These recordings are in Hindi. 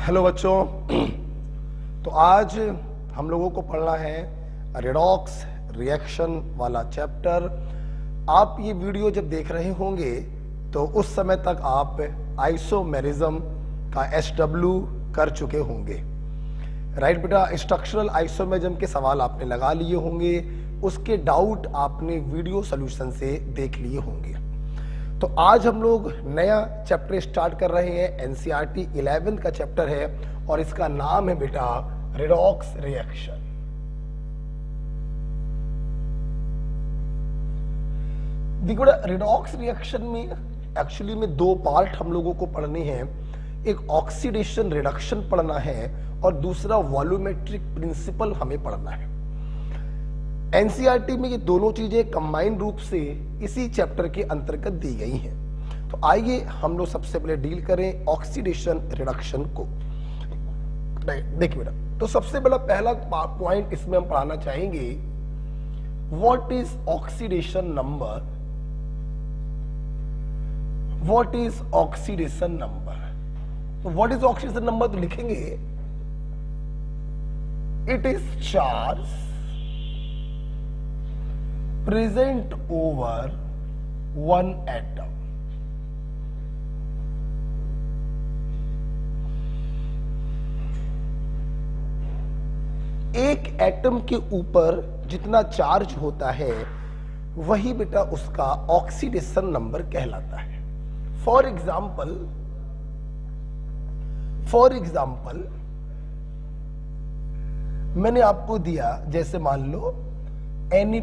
हेलो बच्चों। तो आज हम लोगों को पढ़ना है रेडॉक्स रिएक्शन वाला चैप्टर। आप ये वीडियो जब देख रहे होंगे तो उस समय तक आप आइसोमेरिज्म का SW कर चुके होंगे, राइट बेटा। स्ट्रक्चरल आइसोमेरिज्म के सवाल आपने लगा लिए होंगे, उसके डाउट आपने वीडियो सॉल्यूशन से देख लिए होंगे। तो आज हम लोग नया चैप्टर स्टार्ट कर रहे हैं, NCERT 11 का चैप्टर है और इसका नाम है बेटा रेडॉक्स रिएक्शन। देखो बेटा, रेडॉक्स रिएक्शन में एक्चुअली में दो पार्ट हम लोगों को पढ़ने हैं। एक ऑक्सीडेशन रिडक्शन पढ़ना है और दूसरा वॉल्यूमेट्रिक प्रिंसिपल हमें पढ़ना है। NCERT में ये दोनों चीजें कंबाइंड रूप से इसी चैप्टर के अंतर्गत दी गई हैं। तो आइए हम लोग सबसे पहले डील करें ऑक्सीडेशन रिडक्शन को। देखिए बेटा, तो सबसे बड़ा पहला पॉइंट इसमें हम पढ़ाना चाहेंगे, what is oxidation number. What is oxidation number. तो व्हाट इज ऑक्सीडेशन नंबर तो लिखेंगे it is charge present over one atom। एक एटम के ऊपर जितना चार्ज होता है वही बेटा उसका ऑक्सीडेशन नंबर कहलाता है। फॉर एग्जाम्पल मैंने आपको दिया, जैसे मान लो Na+।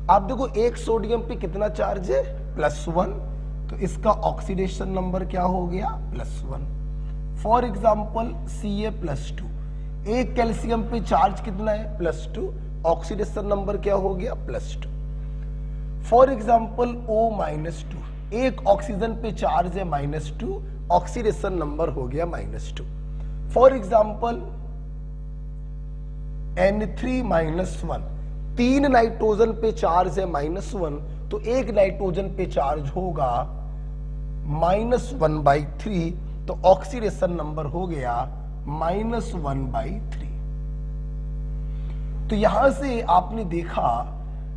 आप देखो एक सोडियम पे कितना चार्ज है, +1, तो इसका ऑक्सीडेशन नंबर क्या हो गया, +1। फॉर एग्जाम्पल Ca+2, एक कैल्शियम पे चार्ज कितना है, +2, ऑक्सीडेशन नंबर क्या हो गया, +2। फॉर एग्जाम्पल O-2, एक ऑक्सीजन पे चार्ज है -2, ऑक्सीडेशन नंबर हो गया -2। फॉर एग्जाम्पल N3-1, तीन नाइट्रोजन पे चार्ज है -1, तो एक नाइट्रोजन पे चार्ज होगा -1/3, तो ऑक्सीडेशन नंबर हो गया -1/3। तो यहां से आपने देखा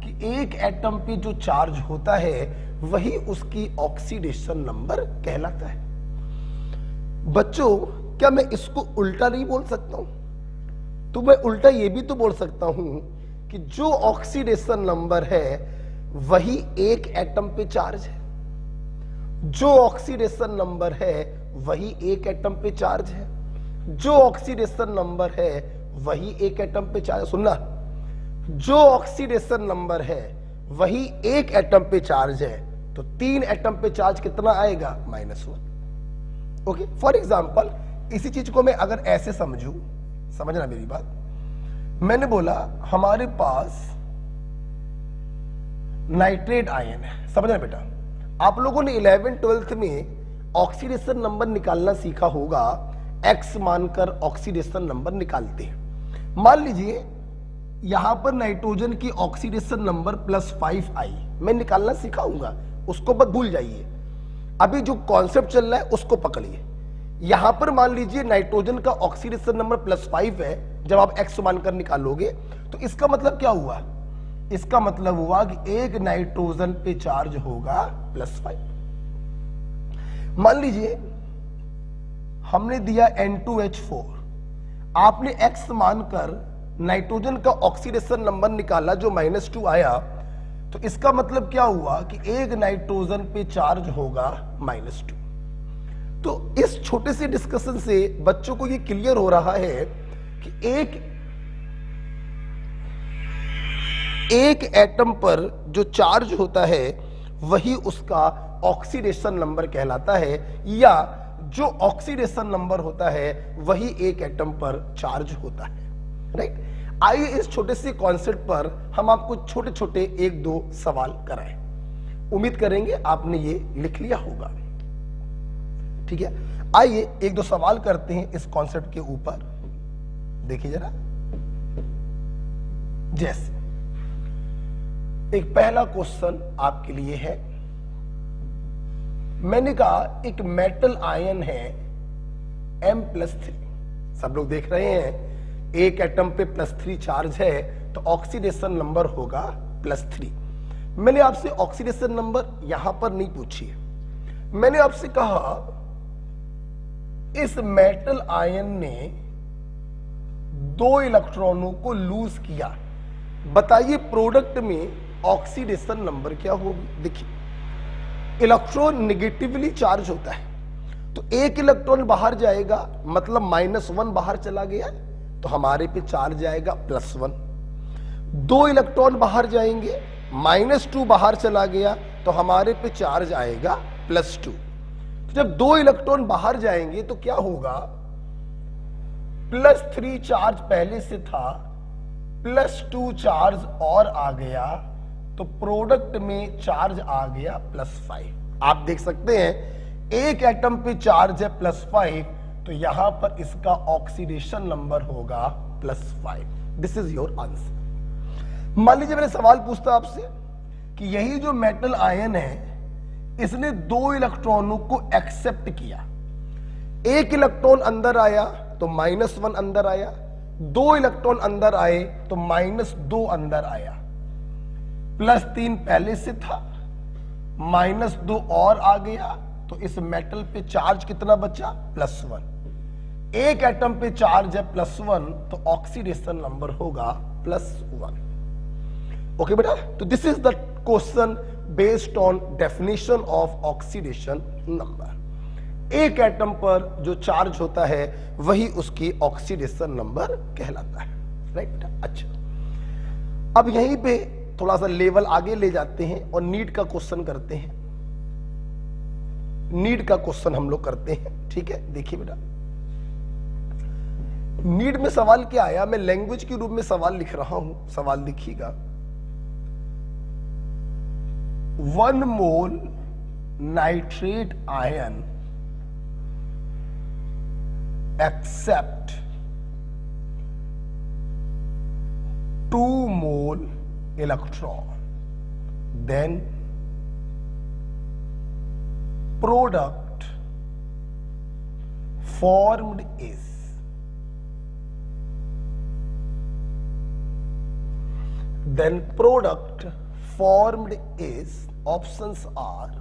कि एक एटम पे जो चार्ज होता है वही उसकी ऑक्सीडेशन नंबर कहलाता है। बच्चों, क्या मैं इसको उल्टा नहीं बोल सकता हूं? तो मैं उल्टा ये भी तो बोल सकता हूं कि जो ऑक्सीडेशन नंबर है वही एक एटम पे चार्ज है। जो ऑक्सीडेशन नंबर है वही एक एटम पे चार्ज है। जो ऑक्सीडेशन नंबर है वही एक एटम पे चार्ज। सुनना, जो ऑक्सीडेशन नंबर है वही एक एटम पे चार्ज है, तो तीन एटम पे चार्ज कितना आएगा, -1। ओके, फॉर एग्जाम्पल इसी चीज को मैं अगर ऐसे समझूं, समझना मेरी बात, मैंने बोला हमारे पास नाइट्रेट आयन है, समझना बेटा। आप लोगों ने 11th-12th में ऑक्सीडेशन नंबर निकालना सीखा होगा, X मानकर ऑक्सीडेशन नंबर निकालते हैं। मान लीजिए यहां पर नाइट्रोजन की ऑक्सीडेशन नंबर +5 आई, मैं निकालना सिखाऊंगा, उसको बस भूल जाइए। अभी जो कॉन्सेप्ट चल रहा है उसको पकड़िए। यहां पर मान लीजिए नाइट्रोजन का ऑक्सीडेशन नंबर +5 है, जब आप X मानकर निकालोगे तो इसका मतलब क्या हुआ, इसका मतलब हुआ कि एक नाइट्रोजन पे चार्ज होगा +5। मान लीजिए हमने दिया N2H4, आपने X मानकर नाइट्रोजन का ऑक्सीडेशन नंबर निकाला जो -2 आया, तो इसका मतलब क्या हुआ कि एक नाइट्रोजन पे चार्ज होगा -2। तो इस छोटे से डिस्कशन से बच्चों को ये क्लियर हो रहा है कि एक एटम पर जो चार्ज होता है वही उसका ऑक्सीडेशन नंबर कहलाता है, या जो ऑक्सीडेशन नंबर होता है वही एक एटम पर चार्ज होता है, राइट। आइए इस छोटे से कॉन्सेप्ट पर हम आपको छोटे छोटे 1-2 सवाल कराएं। उम्मीद करेंगे आपने ये लिख लिया होगा, ठीक है। आइए 1-2 सवाल करते हैं इस कॉन्सेप्ट के ऊपर। देखिए जरा, जैसे एक पहला क्वेश्चन आपके लिए है, मैंने कहा एक मेटल आयन है M+3। सब लोग देख रहे हैं, एक एटम पे +3 चार्ज है तो ऑक्सीडेशन नंबर होगा +3। मैंने आपसे ऑक्सीडेशन नंबर यहां पर नहीं पूछी है, मैंने आपसे कहा इस मेटल आयन ने 2 इलेक्ट्रॉनों को लूज किया, बताइए प्रोडक्ट में ऑक्सीडेशन नंबर क्या होगी। देखिए, इलेक्ट्रॉन नेगेटिवली चार्ज होता है तो एक इलेक्ट्रॉन बाहर जाएगा, मतलब -1 बाहर चला गया तो हमारे पे चार्ज आएगा +1। 2 इलेक्ट्रॉन बाहर जाएंगे, -2 बाहर चला गया तो हमारे पे चार्ज आएगा +2। तो जब 2 इलेक्ट्रॉन बाहर जाएंगे तो क्या होगा, +3 चार्ज पहले से था, +2 चार्ज और आ गया तो प्रोडक्ट में चार्ज आ गया +5। आप देख सकते हैं एक एटम पे चार्ज है +5 तो यहां पर इसका ऑक्सीडेशन नंबर होगा +5। This is your answer. मान लीजिए मैंने सवाल पूछता आपसे कि यही जो मेटल आयन है इसने 2 इलेक्ट्रॉनों को एक्सेप्ट किया, एक इलेक्ट्रॉन अंदर आया तो -1 अंदर आया, 2 इलेक्ट्रॉन अंदर आए तो -2 अंदर आया, +3 पहले से था, -2 और आ गया तो इस मेटल पे चार्ज कितना बचा, +1। एक एटम पे चार्ज है +1 तो ऑक्सीडेशन नंबर होगा +1। ओके बेटा, तो this is the question based on definition of oxidation number. एक एटम पर जो चार्ज होता है वही उसकी ऑक्सीडेशन नंबर कहलाता है, राइट बेटा। अच्छा, अब यहीं पे थोड़ा सा लेवल आगे ले जाते हैं और नीट का क्वेश्चन करते हैं। नीट का क्वेश्चन हम लोग करते हैं, ठीक है। देखिए बेटा, नीट में सवाल क्या आया, मैं लैंग्वेज के रूप में सवाल लिख रहा हूं, सवाल लिखिएगा। 1 मोल nitrate ion accept 2 mole electron, then product formed is, then product formed is, options are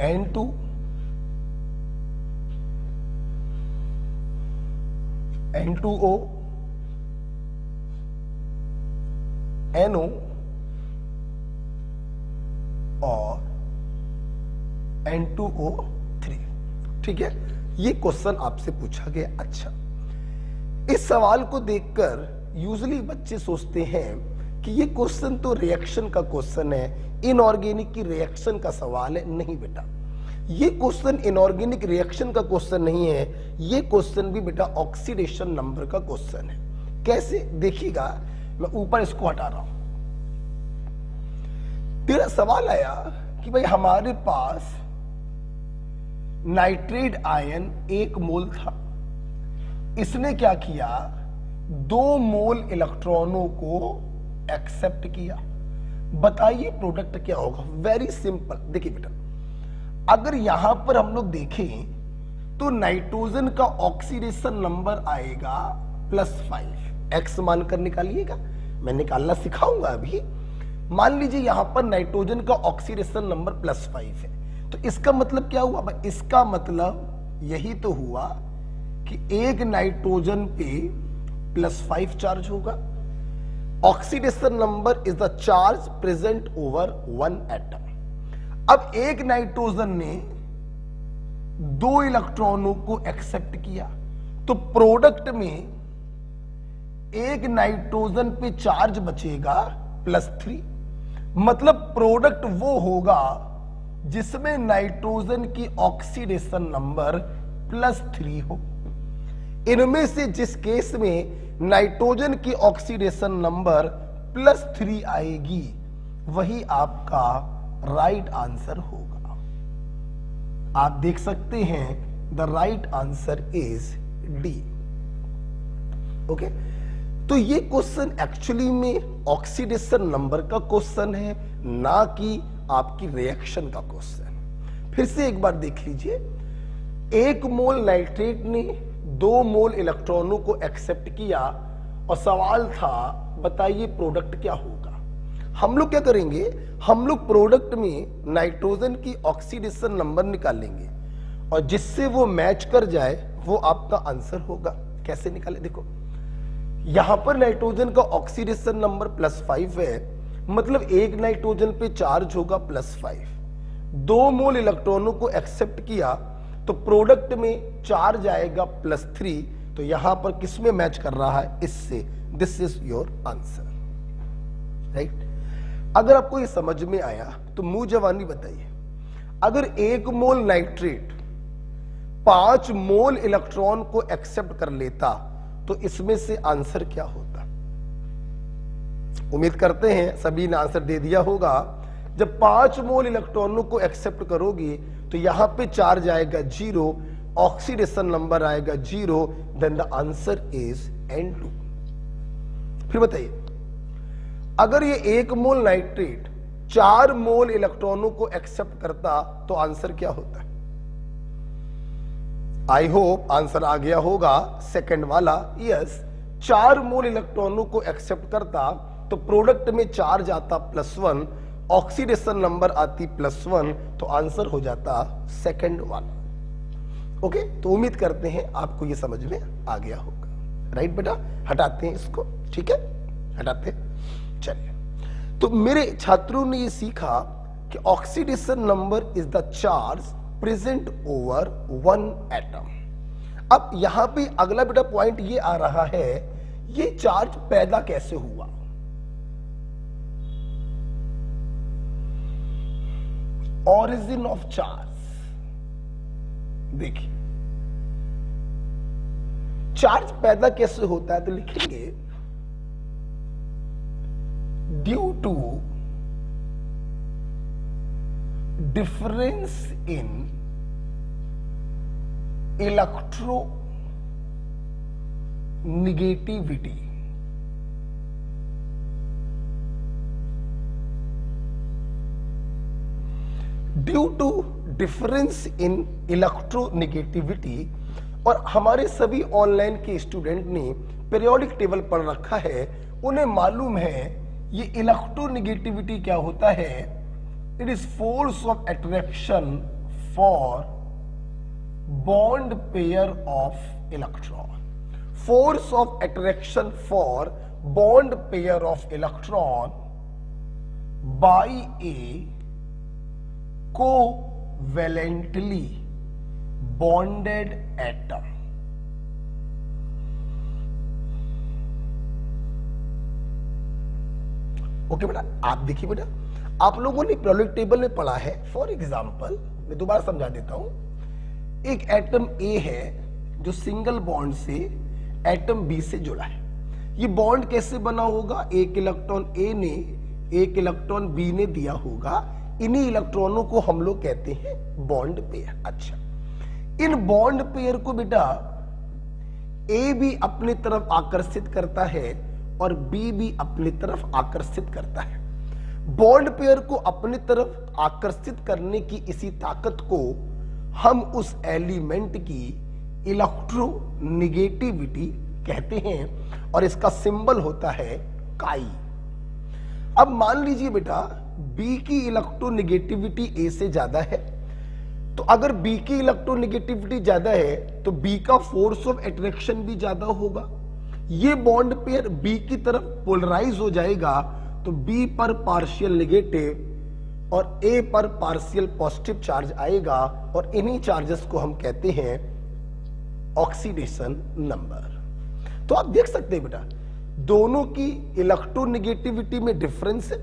N2, N2O, NO और N2O3। ठीक है, ये क्वेश्चन आपसे पूछा गया। अच्छा, इस सवाल को देखकर यूजुअली बच्चे सोचते हैं कि ये क्वेश्चन तो रिएक्शन का क्वेश्चन है, इनऑर्गेनिक की रिएक्शन का सवाल है। नहीं बेटा, ये क्वेश्चन इनऑर्गेनिक रिएक्शन का क्वेश्चन नहीं है, ये क्वेश्चन भी बेटा ऑक्सीडेशन नंबर का क्वेश्चन है। कैसे, देखिएगा, मैं ऊपर इसको हटा रहा हूं। तेरा सवाल आया कि भाई हमारे पास नाइट्रेट आयन 1 मोल था, इसने क्या किया, 2 मोल इलेक्ट्रॉनों को एक्सेप्ट किया, बताइए प्रोडक्ट क्या होगा। वेरी सिंपल, देखिए बेटा, अगर यहां पर हम लोग देखें तो नाइट्रोजन का ऑक्सीडेशन नंबर आएगा +5। एक्स मानकर निकालिएगा, मैं निकालना सिखाऊंगा अभी। मान लीजिए यहां पर नाइट्रोजन का ऑक्सीडेशन नंबर +5 है, तो इसका मतलब क्या हुआ भाई, इसका मतलब यही तो हुआ कि एक नाइट्रोजन पे +5 चार्ज होगा। Oxidation number is the charge present over 1 atom. अब एक नाइट्रोजन ने 2 इलेक्ट्रॉनों को एक्सेप्ट किया, तो प्रोडक्ट में एक नाइट्रोजन पे चार्ज बचेगा +3, मतलब प्रोडक्ट वो होगा जिसमें नाइट्रोजन की ऑक्सीडेशन नंबर +3 हो। इनमें से जिस केस में नाइट्रोजन की ऑक्सीडेशन नंबर +3 आएगी वही आपका राइट आंसर होगा। आप देख सकते हैं the right answer is D. Okay, तो ये क्वेश्चन एक्चुअली में ऑक्सीडेशन नंबर का क्वेश्चन है, ना कि आपकी रिएक्शन का क्वेश्चन। फिर से एक बार देख लीजिए, 1 मोल नाइट्रेट ने 2 मोल इलेक्ट्रॉनों को एक्सेप्ट किया और सवाल था बताइए प्रोडक्ट क्या होगा। हम लोग क्या करेंगे, हम लोग प्रोडक्ट में नाइट्रोजन की ऑक्सीडेशन नंबर निकालेंगे और जिससे वो मैच कर जाए वो आपका आंसर होगा। कैसे निकाले, देखो यहां पर नाइट्रोजन का ऑक्सीडेशन नंबर +5 है, मतलब एक नाइट्रोजन पे चार्ज होगा +5, 2 मोल इलेक्ट्रॉनों को एक्सेप्ट किया तो प्रोडक्ट में चार्ज आएगा +3, तो यहां पर किसमें मैच कर रहा है, इससे। This is your answer, right. अगर आपको ये समझ में आया तो मुंह जवानी बताइए, अगर 1 मोल नाइट्रेट 5 मोल इलेक्ट्रॉन को एक्सेप्ट कर लेता तो इसमें से आंसर क्या होता। उम्मीद करते हैं सभी ने आंसर दे दिया होगा। जब 5 मोल इलेक्ट्रॉनों को एक्सेप्ट करोगे तो यहां पे चार्ज आएगा 0, ऑक्सीडेशन नंबर आएगा 0, then the answer is N2। फिर बताइए, अगर ये 1 मोल नाइट्रेट 4 मोल इलेक्ट्रॉनों को एक्सेप्ट करता तो आंसर क्या होता है। आई होप आंसर आ गया होगा सेकंड वाला, यस। 4 मोल इलेक्ट्रॉनों को एक्सेप्ट करता तो प्रोडक्ट में चार्ज आता +1, ऑक्सीडेशन नंबर आती +1, तो आंसर हो जाता सेकंड वाला। ओके, तो उम्मीद करते हैं आपको ये समझ में आ गया होगा, राइट बेटा। हटाते हैं इसको, ठीक है, हटाते हैं। चलिए, तो मेरे छात्रों ने ये सीखा कि oxidation number is the charge present over 1 atom. अब यहां पे अगला बेटा पॉइंट ये आ रहा है, ये चार्ज पैदा कैसे हुआ। ऑरिजिन ऑफ चार्ज, देखिए चार्ज पैदा कैसे होता है, तो लिखेंगे due to difference in electronegativity. Due to difference in electronegativity. और हमारे सभी ऑनलाइन के स्टूडेंट ने पीरियोडिक टेबल पढ़ रखा है, उन्हें मालूम है ये इलेक्ट्रोनिगेटिविटी क्या होता है। It is force of attraction for bond pair of electron. Force of attraction for bond pair of electron by A covalently bonded atom. Okay बेटा, आप देखिए बेटा, आप लोगों ने पीरियोडिक टेबल में पढ़ा है। फॉर एग्जांपल मैं दोबारा समझा देता हूं, एक एटम ए है जो सिंगल बॉन्ड से एटम बी से जुड़ा है। ये बॉन्ड कैसे बना होगा, एक इलेक्ट्रॉन ए ने एक इलेक्ट्रॉन बी ने दिया होगा, इन्हीं इलेक्ट्रॉनों को हम लोग कहते हैं बॉन्ड पेयर। अच्छा, इन बॉन्ड पेयर को बेटा ए भी अपनी तरफ आकर्षित करता है और बी भी अपनी तरफ आकर्षित करता है। बॉन्ड पेयर को अपनी तरफ आकर्षित करने की इसी ताकत को हम उस एलिमेंट की इलेक्ट्रोनिगेटिविटी कहते हैं और इसका सिंबल होता है काई। अब मान लीजिए बेटा बी की इलेक्ट्रोनिगेटिविटी ए से ज्यादा है, तो अगर बी की इलेक्ट्रोनिगेटिविटी ज्यादा है तो बी का फोर्स ऑफ अट्रैक्शन भी ज्यादा होगा। ये बॉन्ड पेयर बी की तरफ पोलराइज हो जाएगा, तो बी पर पार्शियल नेगेटिव और ए पर पार्शियल पॉजिटिव चार्ज आएगा और इन्हीं चार्जेस को हम कहते हैं ऑक्सीडेशन नंबर। तो आप देख सकते हैं बेटा दोनों की इलेक्ट्रोनिगेटिविटी में डिफरेंस है,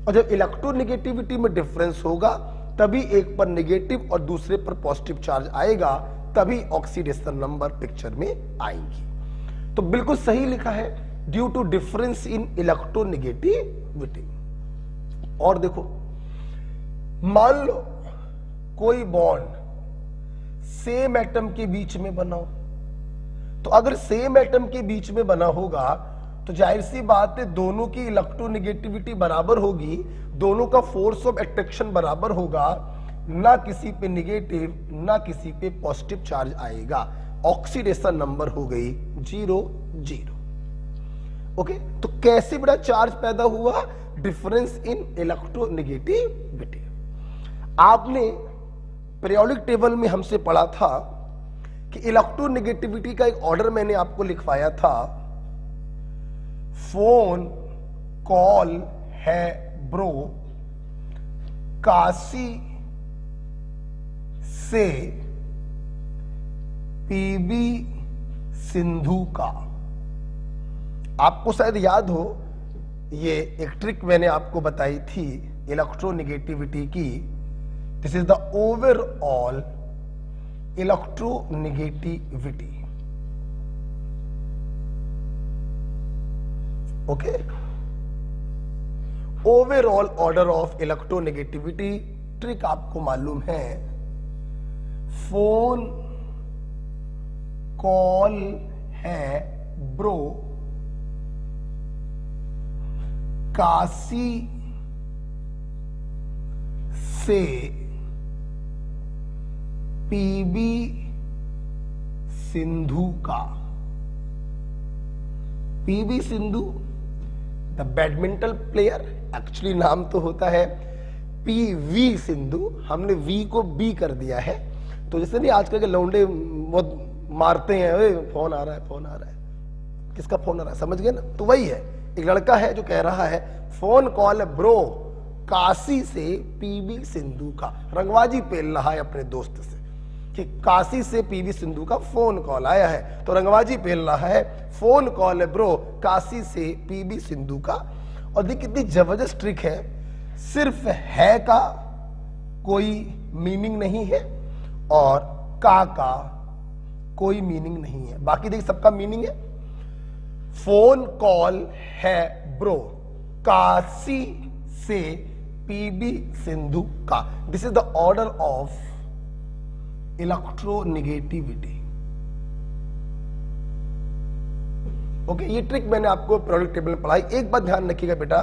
और जब इलेक्ट्रोनिगेटिविटी में डिफरेंस होगा तभी एक पर नेगेटिव और दूसरे पर पॉजिटिव चार्ज आएगा, तभी ऑक्सीडेशन नंबर पिक्चर में आएंगी। तो बिल्कुल सही लिखा है, due to difference in electronegativity. और देखो मान लो कोई बॉन्ड सेम एटम के बीच में बना हो, तो अगर सेम एटम के बीच में बना होगा तो जाहिर सी बात है दोनों की इलेक्ट्रोनिगेटिविटी बराबर होगी, दोनों का फोर्स ऑफ अट्रैक्शन बराबर होगा, ना किसी पे निगेटिव ना किसी पे पॉजिटिव चार्ज आएगा। ऑक्सीडेशन नंबर हो गई 0 0। ओके, तो कैसे बड़ा चार्ज पैदा हुआ? Difference in electronegativity. आपने पीरियोडिक टेबल में हमसे पढ़ा था कि इलेक्ट्रोनेगेटिविटी का एक ऑर्डर मैंने आपको लिखवाया था। फोन कॉल है ब्रो, काशी से पीबी सिंधु का। आपको शायद याद हो, ये एक ट्रिक मैंने आपको बताई थी इलेक्ट्रोनेगेटिविटी की। This is the overall electronegativity. Okay, overall order of electronegativity. Trick आपको मालूम है, फोन कॉल है ब्रो, काशी से पीबी सिंधु का। P B Sindhu the badminton player, actually नाम तो होता है पीवी सिंधु, हमने वी को बी कर दिया है। तो जैसे नहीं आजकल के लौंडे बहुत मारते हैं, फोन आ रहा है, फोन आ रहा है, किसका फोन आ रहा है, समझ गए ना? तो वही है, एक लड़का है जो कह रहा है फोन कॉल ब्रो, काशी से पीबी सिंधु का। रंगबाजी पेल रहा है अपने दोस्त से कि काशी से पीबी सिंधु का फोन कॉल आया है, तो रंगबाजी पेल रहा है फोन कॉल ब्रो, काशी से पीबी सिंधु का। और देखिए कितनी जबरदस्त ट्रिक है, सिर्फ है का कोई मीनिंग नहीं है और का कोई मीनिंग नहीं है, बाकी देखिए सबका मीनिंग है। फोन कॉल है ब्रो, काशी से पीबी सिंधु का। This is the order of electronegativity. Okay, ये ट्रिक मैंने आपको पीरियोडिक टेबल में पढ़ाई। एक बात ध्यान रखिएगा बेटा,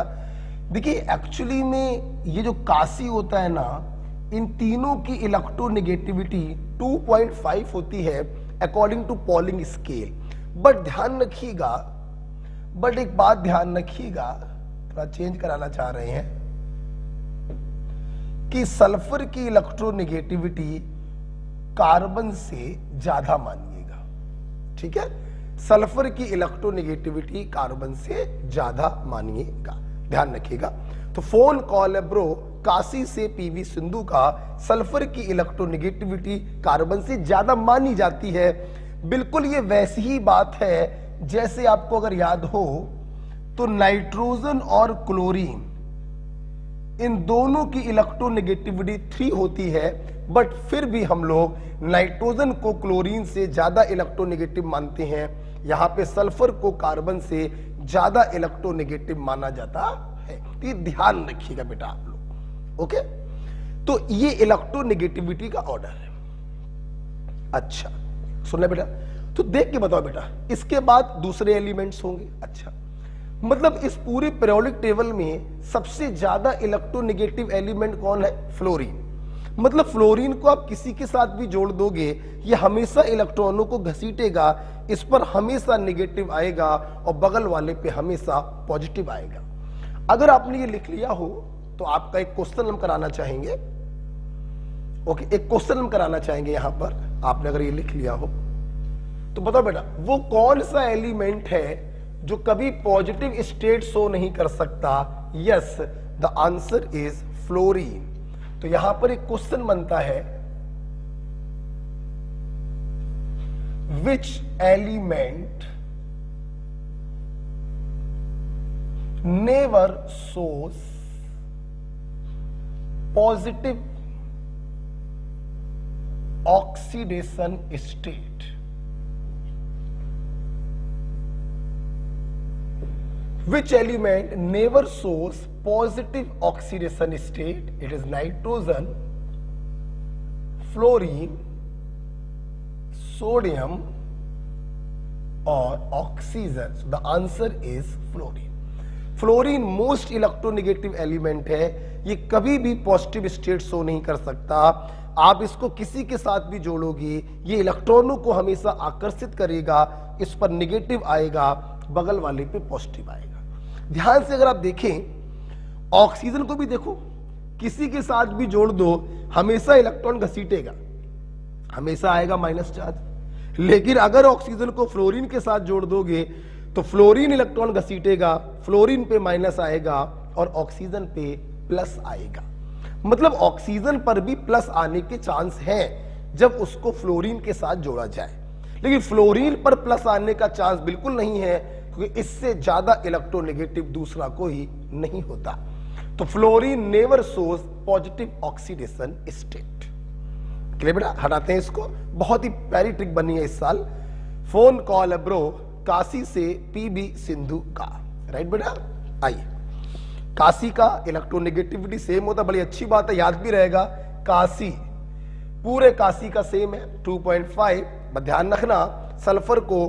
देखिए एक्चुअली में ये जो काशी होता है ना, इन तीनों की इलेक्ट्रोनेगेटिविटी 2.5 होती है according to Pauling scale. But ध्यान रखिएगा, बट एक बात ध्यान रखिएगा, थोड़ा चेंज कराना चाह रहे हैं कि सल्फर की इलेक्ट्रोनेगेटिविटी कार्बन से ज्यादा मानिएगा। ठीक है, सल्फर की इलेक्ट्रोनेगेटिविटी कार्बन से ज्यादा मानिएगा, ध्यान रखिएगा। तो फोन कॉल है ब्रो, काशी से पीवी सिंधु का, सल्फर की इलेक्ट्रोनेगेटिविटी कार्बन से ज्यादा मानी जाती है। बिल्कुल ये वैसी ही बात है जैसे आपको अगर याद हो तो नाइट्रोजन और क्लोरीन, इन दोनों की इलेक्ट्रोनेगेटिविटी 3 होती है, बट फिर भी हम लोग नाइट्रोजन को क्लोरीन से ज्यादा इलेक्ट्रोनेगेटिव मानते हैं। यहां पे सल्फर को कार्बन से ज्यादा इलेक्ट्रोनेगेटिव माना जाता है। तो ये ध्यान रखिएगा बेटा आप लोग। ओके, तो ये इलेक्ट्रोनेगेटिविटी का ऑर्डर है। अच्छा सुन ले बेटा, तो देख के बताओ बेटा, इसके बाद दूसरे एलिमेंट्स होंगे। अच्छा, मतलब इस पूरे पीरियोडिक टेबल में सबसे ज्यादा इलेक्ट्रोनेगेटिव एलिमेंट कौन है? फ्लोरीन। मतलब फ्लोरीन को आप किसी के साथ भी जोड़ दोगे, ये हमेशा इलेक्ट्रॉनों को घसीटेगा, इस पर हमेशा नेगेटिव आएगा और बगल वाले पे हमेशा पॉजिटिव आएगा। अगर आपने ये लिख लिया हो तो आपका एक क्वेश्चन हम कराना चाहेंगे। ओके, एक क्वेश्चन हम कराना चाहेंगे यहां पर। आपने अगर ये लिख लिया हो तो बताओ बेटा, वो कौन सा एलिमेंट है जो कभी पॉजिटिव स्टेट शो नहीं कर सकता? Yes, the answer is fluorine. तो यहां पर एक क्वेश्चन बनता है, which element never shows positive oxidation state? Which element never shows positive oxidation state? It is nitrogen, fluorine, sodium or oxygen. So the answer is fluorine. Fluorine most electronegative element है, ये कभी भी पॉजिटिव स्टेट शो नहीं कर सकता। आप इसको किसी के साथ भी जोड़ोगे, ये इलेक्ट्रॉनों को हमेशा आकर्षित करेगा, इस पर नेगेटिव आएगा, बगल वाले पे पॉजिटिव आएगा। ध्यान से अगर आप देखें ऑक्सीजन को भी देखो, किसी के साथ भी जोड़ दो हमेशा इलेक्ट्रॉन घसीटेगा, हमेशा आएगा माइनस चार्ज। लेकिन अगर ऑक्सीजन को फ्लोरीन के साथ जोड़ दोगे तो फ्लोरीन इलेक्ट्रॉन घसीटेगा, फ्लोरीन पे माइनस आएगा और ऑक्सीजन पे प्लस आएगा। मतलब ऑक्सीजन पर भी प्लस आने के चांस हैं जब उसको फ्लोरीन के साथ जोड़ा जाए, लेकिन फ्लोरीन पर प्लस आने का चांस बिल्कुल नहीं है, क्योंकि इससे ज्यादा इलेक्ट्रोनेगेटिव दूसरा कोई नहीं होता। तो fluorine never shows positive oxidation state. Clear बेटा? हटाते हैं इसको। बहुत ही प्यारी ट्रिक बनी है इस साल। फोन कॉल है ब्रो काशी से पीबी सिंधु का। राइट बेटा? आइए, काशी का इलेक्ट्रोनेगेटिविटी सेम होता, बड़ी अच्छी बात है, याद भी रहेगा। काशी, पूरे काशी का सेम है 2.5। बस ध्यान रखना सल्फर को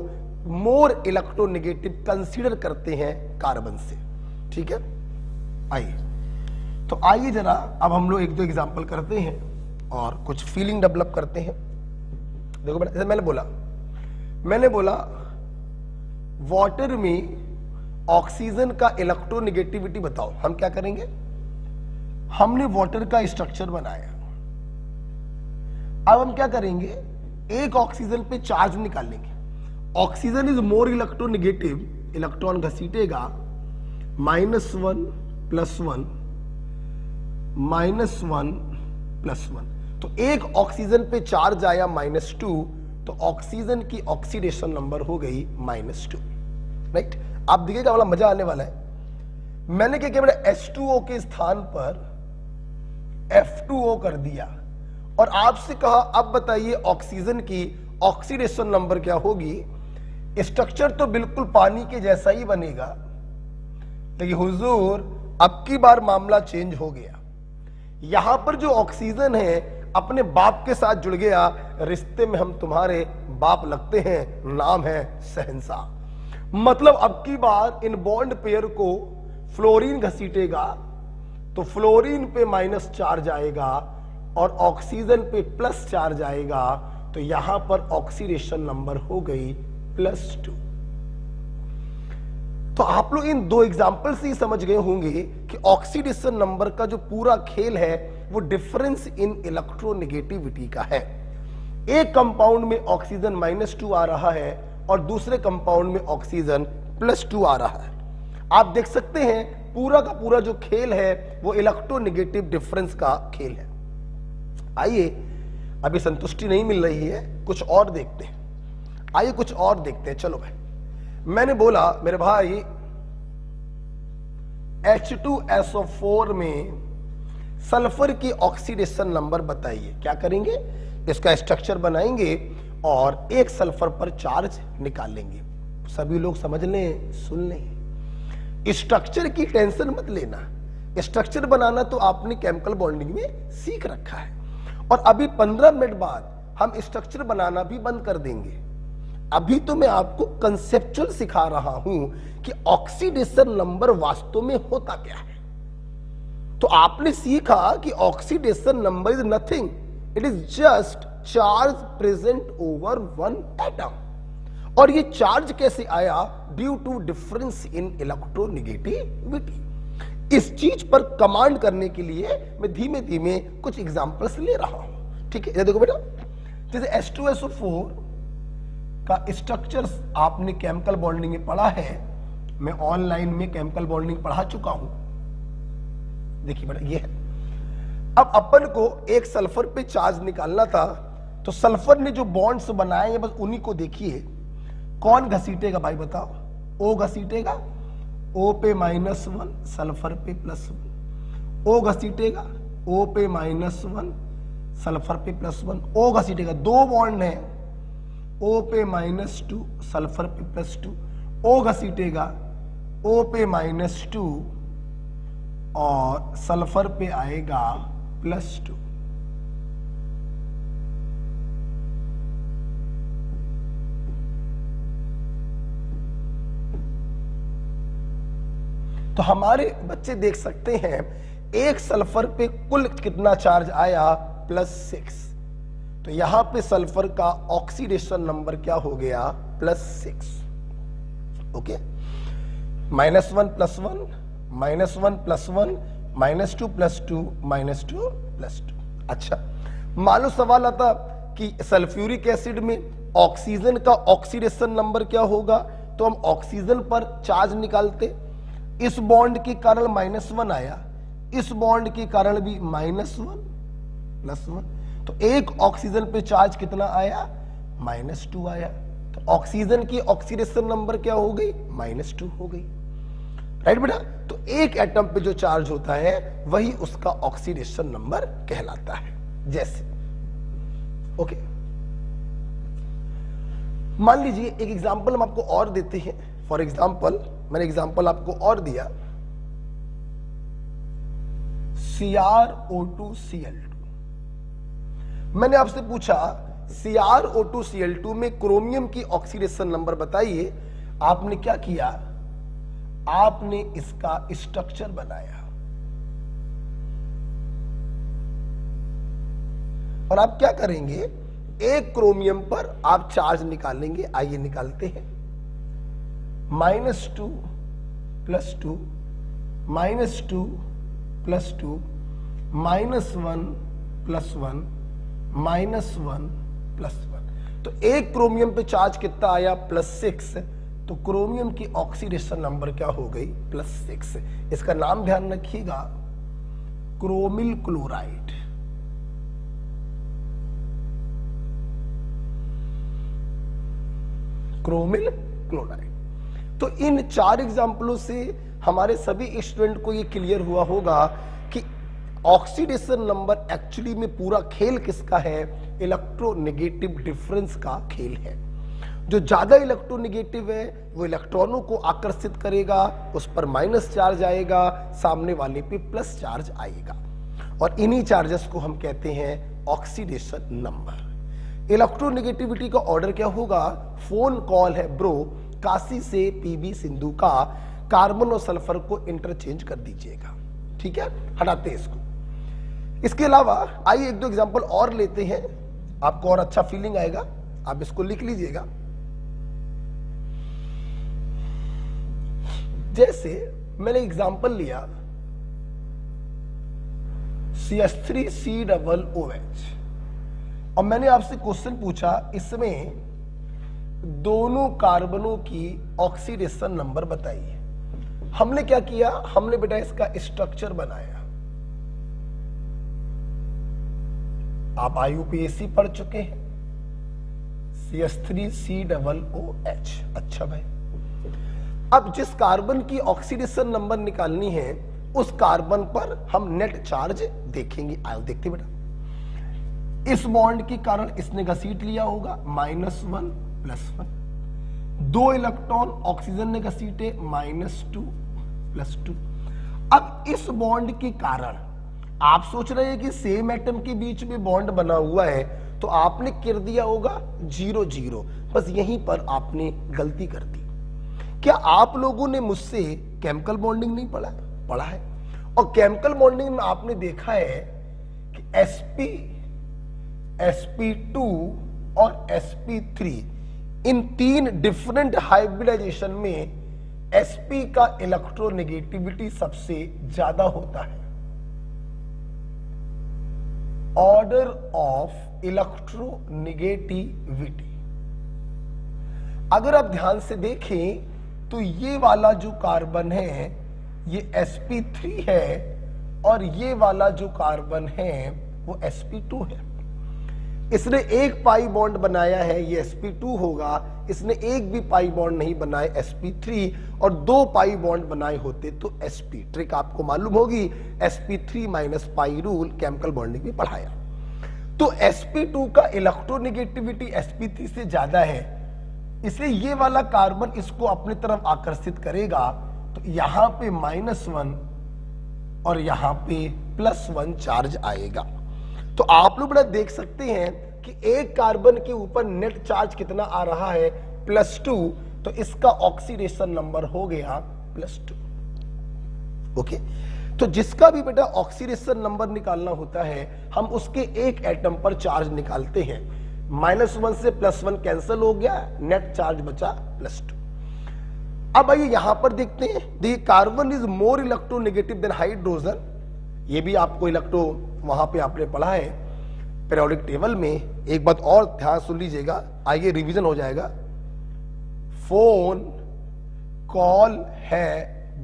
मोर इलेक्ट्रोनेगेटिव कंसीडर करते हैं कार्बन से। ठीक है? आइए, तो आइए जरा अब हम लोग एक दो एग्जांपल करते हैं और कुछ फीलिंग डेवलप करते हैं। देखो बेटा, जैसे मैंने बोला वाटर में ऑक्सीजन का इलेक्ट्रोनेगेटिविटी बताओ। हम क्या करेंगे, हमने वाटर का स्ट्रक्चर बनाया, अब हम क्या करेंगे, एक ऑक्सीजन पे चार्ज निकालेंगे। Oxygen is more electronegative, electron घसीटेगा, -1 + 1 -1 + 1। तो एक ऑक्सीजन पे चार्ज आया -2, तो ऑक्सीजन की ऑक्सीडेशन नंबर हो गई -2। राइट? आप देखिएगा वाला मजा आने वाला है। मैंने क्या किया बेटा, H2O के स्थान पर F2O कर दिया और आपसे कहा अब बताइए ऑक्सीजन की ऑक्सीडेशन नंबर क्या होगी। स्ट्रक्चर तो बिल्कुल पानी के जैसा ही बनेगा, लेकिन हुजूर अब की बार मामला चेंज हो गया। यहां पर जो ऑक्सीजन है अपने बाप के साथ जुड़ गया, रिश्ते में हम तुम्हारे बाप लगते हैं, नाम है शहंशाह। मतलब अब की बार इन बॉन्ड पेयर को फ्लोरीन घसीटेगा तो फ्लोरीन पे माइनस चार्ज आएगा और ऑक्सीजन पे प्लस चार्ज आएगा, तो यहां पर ऑक्सीडेशन नंबर हो गई +2। तो आप लोग इन दो एग्जाम्पल से ही समझ गए होंगे कि ऑक्सीडेशन नंबर का जो पूरा खेल है वो डिफरेंस इन इलेक्ट्रोनेगेटिविटी का है। एक कंपाउंड में ऑक्सीजन -2 आ रहा है और दूसरे कंपाउंड में ऑक्सीजन +2 आ रहा है। आप देख सकते हैं पूरा का पूरा जो खेल है वो इलेक्ट्रोनेगेटिव डिफरेंस का खेल है। आइए, अभी संतुष्टि नहीं मिल रही है, कुछ और देखते हैं। आइए कुछ और देखते हैं। चलो भाई, मैंने बोला मेरे भाई H2SO4 में सल्फर की ऑक्सीडेशन नंबर बताइए। क्या करेंगे, इसका स्ट्रक्चर बनाएंगे और एक सल्फर पर चार्ज निकालेंगे। सभी लोग समझ लें, सुन लें, स्ट्रक्चर की टेंशन मत लेना। स्ट्रक्चर बनाना तो आपने केमिकल बॉन्डिंग में सीख रखा है और अभी 15 मिनट बाद हम स्ट्रक्चर बनाना भी बंद कर देंगे। अभी तो मैं आपको कंसेप्चुअल सिखा रहा हूं कि ऑक्सीडेशन नंबर वास्तव में होता क्या है। तो आपने सीखा कि oxidation number is nothing, it is just charge present over one atom. और ये चार्ज कैसे आया, due to difference in electronegativity. इस चीज पर कमांड करने के लिए मैं धीमे धीमे कुछ एग्जांपल्स ले रहा हूं। ठीक है, ये देखो बेटा, जैसे H2SO4 का स्ट्रक्चर आपने केमिकल बॉन्डिंग में पढ़ा है, मैं ऑनलाइन में केमिकल बॉन्डिंग पढ़ा चुका हूं। देखिए बेटा, ये है। अब अपन को एक सल्फर पे चार्ज निकालना था, तो सल्फर ने जो बॉन्ड्स बनाए हैं बस उन्हीं को देखिए। कौन घसीटेगा भाई बताओ? O घसीटेगा, O पे -1, सल्फर पे +1। O घसीटेगा, O पे -1, सल्फर पे +1। O घसीटेगा, दो बॉन्ड है, O पे -2, सल्फर पे +2। O घसीटेगा, O पे -2 और सल्फर पे आएगा +2। तो हमारे बच्चे देख सकते हैं एक सल्फर पे कुल कितना चार्ज आया, +6। तो यहां पे सल्फर का ऑक्सीडेशन नंबर क्या हो गया, +6। ओके, -1 + 1 -1 + 1 -2 + 2 -2 + 2। अच्छा, मान लो सवाल आता कि सल्फ्यूरिक एसिड में ऑक्सीजन का ऑक्सीडेशन नंबर क्या होगा, तो हम ऑक्सीजन पर चार्ज निकालते। इस बॉन्ड के कारण -1 आया, इस बॉन्ड के कारण भी -1 + 1। तो एक ऑक्सीजन पे चार्ज कितना आया, -2 आया। तो ऑक्सीजन की ऑक्सीडेशन नंबर क्या हो गई, -2 हो गई। राइट बेटा। तो एक एटम पे जो चार्ज होता है वही उसका ऑक्सीडेशन नंबर कहलाता है। जैसे ओके, मान लीजिए एक एग्जांपल हम आपको और देते हैं। फॉर एग्जांपल, मैंने एग्जांपल आपको और दिया, CrO2Cl2। मैंने आपसे पूछा CrO2Cl2 में क्रोमियम की ऑक्सीडेशन नंबर बताइए। आपने क्या किया, आपने इसका स्ट्रक्चर बनाया और आप क्या करेंगे, एक क्रोमियम पर आप चार्ज निकालेंगे। आइए निकालते हैं। -2 + 2 -2 + 2 -1 + 1 -1 + 1। तो एक क्रोमियम पे चार्ज कितना आया, +6। तो क्रोमियम की ऑक्सीडेशन नंबर क्या हो गई, +6। इसका नाम ध्यान रखिएगा, क्रोमिल क्लोराइड। Chromyl chloride. तो इन 4 एग्जाम्पलों से हमारे सभी स्टूडेंट को यह क्लियर हुआ होगा कि ऑक्सीडेशन नंबर एक्चुअली में पूरा खेल किसका है, इलेक्ट्रोनेगेटिव डिफरेंस का खेल है। जो ज्यादा इलेक्ट्रोनेगेटिव है वो इलेक्ट्रॉनों को आकर्षित करेगा, उस पर माइनस चार्ज आएगा, सामने वाले पे प्लस चार्ज आएगा, और इन्हीं चार्जेस को हम कहते हैं ऑक्सीडेशन नंबर। इलेक्ट्रोनेगेटिविटी का ऑर्डर क्या होगा, फोन कॉल है ब्रो, काशी से पीबी सिंधु का, कार्बन और सल्फर को इंटरचेंज कर दीजिएगा। ठीक है, हटाते हैं इसको। इसके अलावा आइए 1-2 एग्जांपल और लेते हैं, आपको और अच्छा फीलिंग आएगा। आप इसको लिख लीजिएगा। जैसे मैंने एग्जांपल लिया CH3COOH, और मैंने आपसे क्वेश्चन पूछा इसमें दोनों कार्बनों की ऑक्सीडेशन नंबर बताइए। हमने क्या किया, हमने बेटा इसका स्ट्रक्चर बनाया। आप IUPAC पढ़ चुके हैं, CH3COOH। अच्छा भाई, अब जिस कार्बन की ऑक्सीडेशन नंबर निकालनी है उस कार्बन पर हम नेट चार्ज देखेंगे। आओ देखते बेटा, इस बॉन्ड के कारण इसने घसीट लिया होगा -1 + 1, 2 इलेक्ट्रॉन ऑक्सीजन ने घसीटे -2 + 2। अब इस बॉन्ड के कारण आप सोच रहे हैं कि सेम एटम के बीच में बॉन्ड बना हुआ है, तो आपने कर दिया होगा 0-0, बस यहीं पर आपने गलती कर दी। क्या आप लोगों ने मुझसे केमिकल बॉन्डिंग नहीं पढ़ा है? और केमिकल बॉन्डिंग में आपने देखा है कि sp2 और sp3, इन 3 डिफरेंट हाइब्रिडाइजेशन में sp का इलेक्ट्रोनेगेटिविटी सबसे ज्यादा होता है। ऑर्डर ऑफ इलेक्ट्रोनेगेटिविटी, अगर आप ध्यान से देखें तो ये वाला जो कार्बन है ये sp3 है, और ये वाला जो कार्बन है वो sp2 है। इसने एक पाई बॉन्ड बनाया है, ये sp2 होगा। इसने एक भी पाई बॉन्ड नहीं बनाए, sp3, और 2 पाई बॉन्ड बनाए होते तो sp। ट्रिक आपको मालूम होगी, sp3 - पाई रूल केमिकल बॉन्डिंग में पढ़ाया। तो sp2 का इलेक्ट्रोनेगेटिविटी sp3 से ज्यादा है, इसलिए ये वाला कार्बन इसको अपनी तरफ आकर्षित करेगा। तो यहां पे -1 और यहां पे +1 चार्ज आएगा। तो आप लोग बड़ा देख सकते हैं कि एक कार्बन के ऊपर नेट चार्ज कितना आ रहा है, +2, तो इसका ऑक्सीडेशन नंबर हो गया +2। ओके, तो जिसका भी बेटा ऑक्सीडेशन नंबर निकालना होता है हम उसके एक एटम पर चार्ज निकालते हैं। -1 से +1 कैंसिल हो गया, नेट चार्ज बचा +2। अब आइए यहां पर देखते हैं, देखिए carbon is more electronegative than hydrogen. ये भी आपको इलेक्ट्रो वहां पे आपने पढ़ा है पीरियोडिक टेबल में। एक बात और ध्यान सुन लीजिएगा, आइए रिवीजन हो जाएगा। फोन कॉल है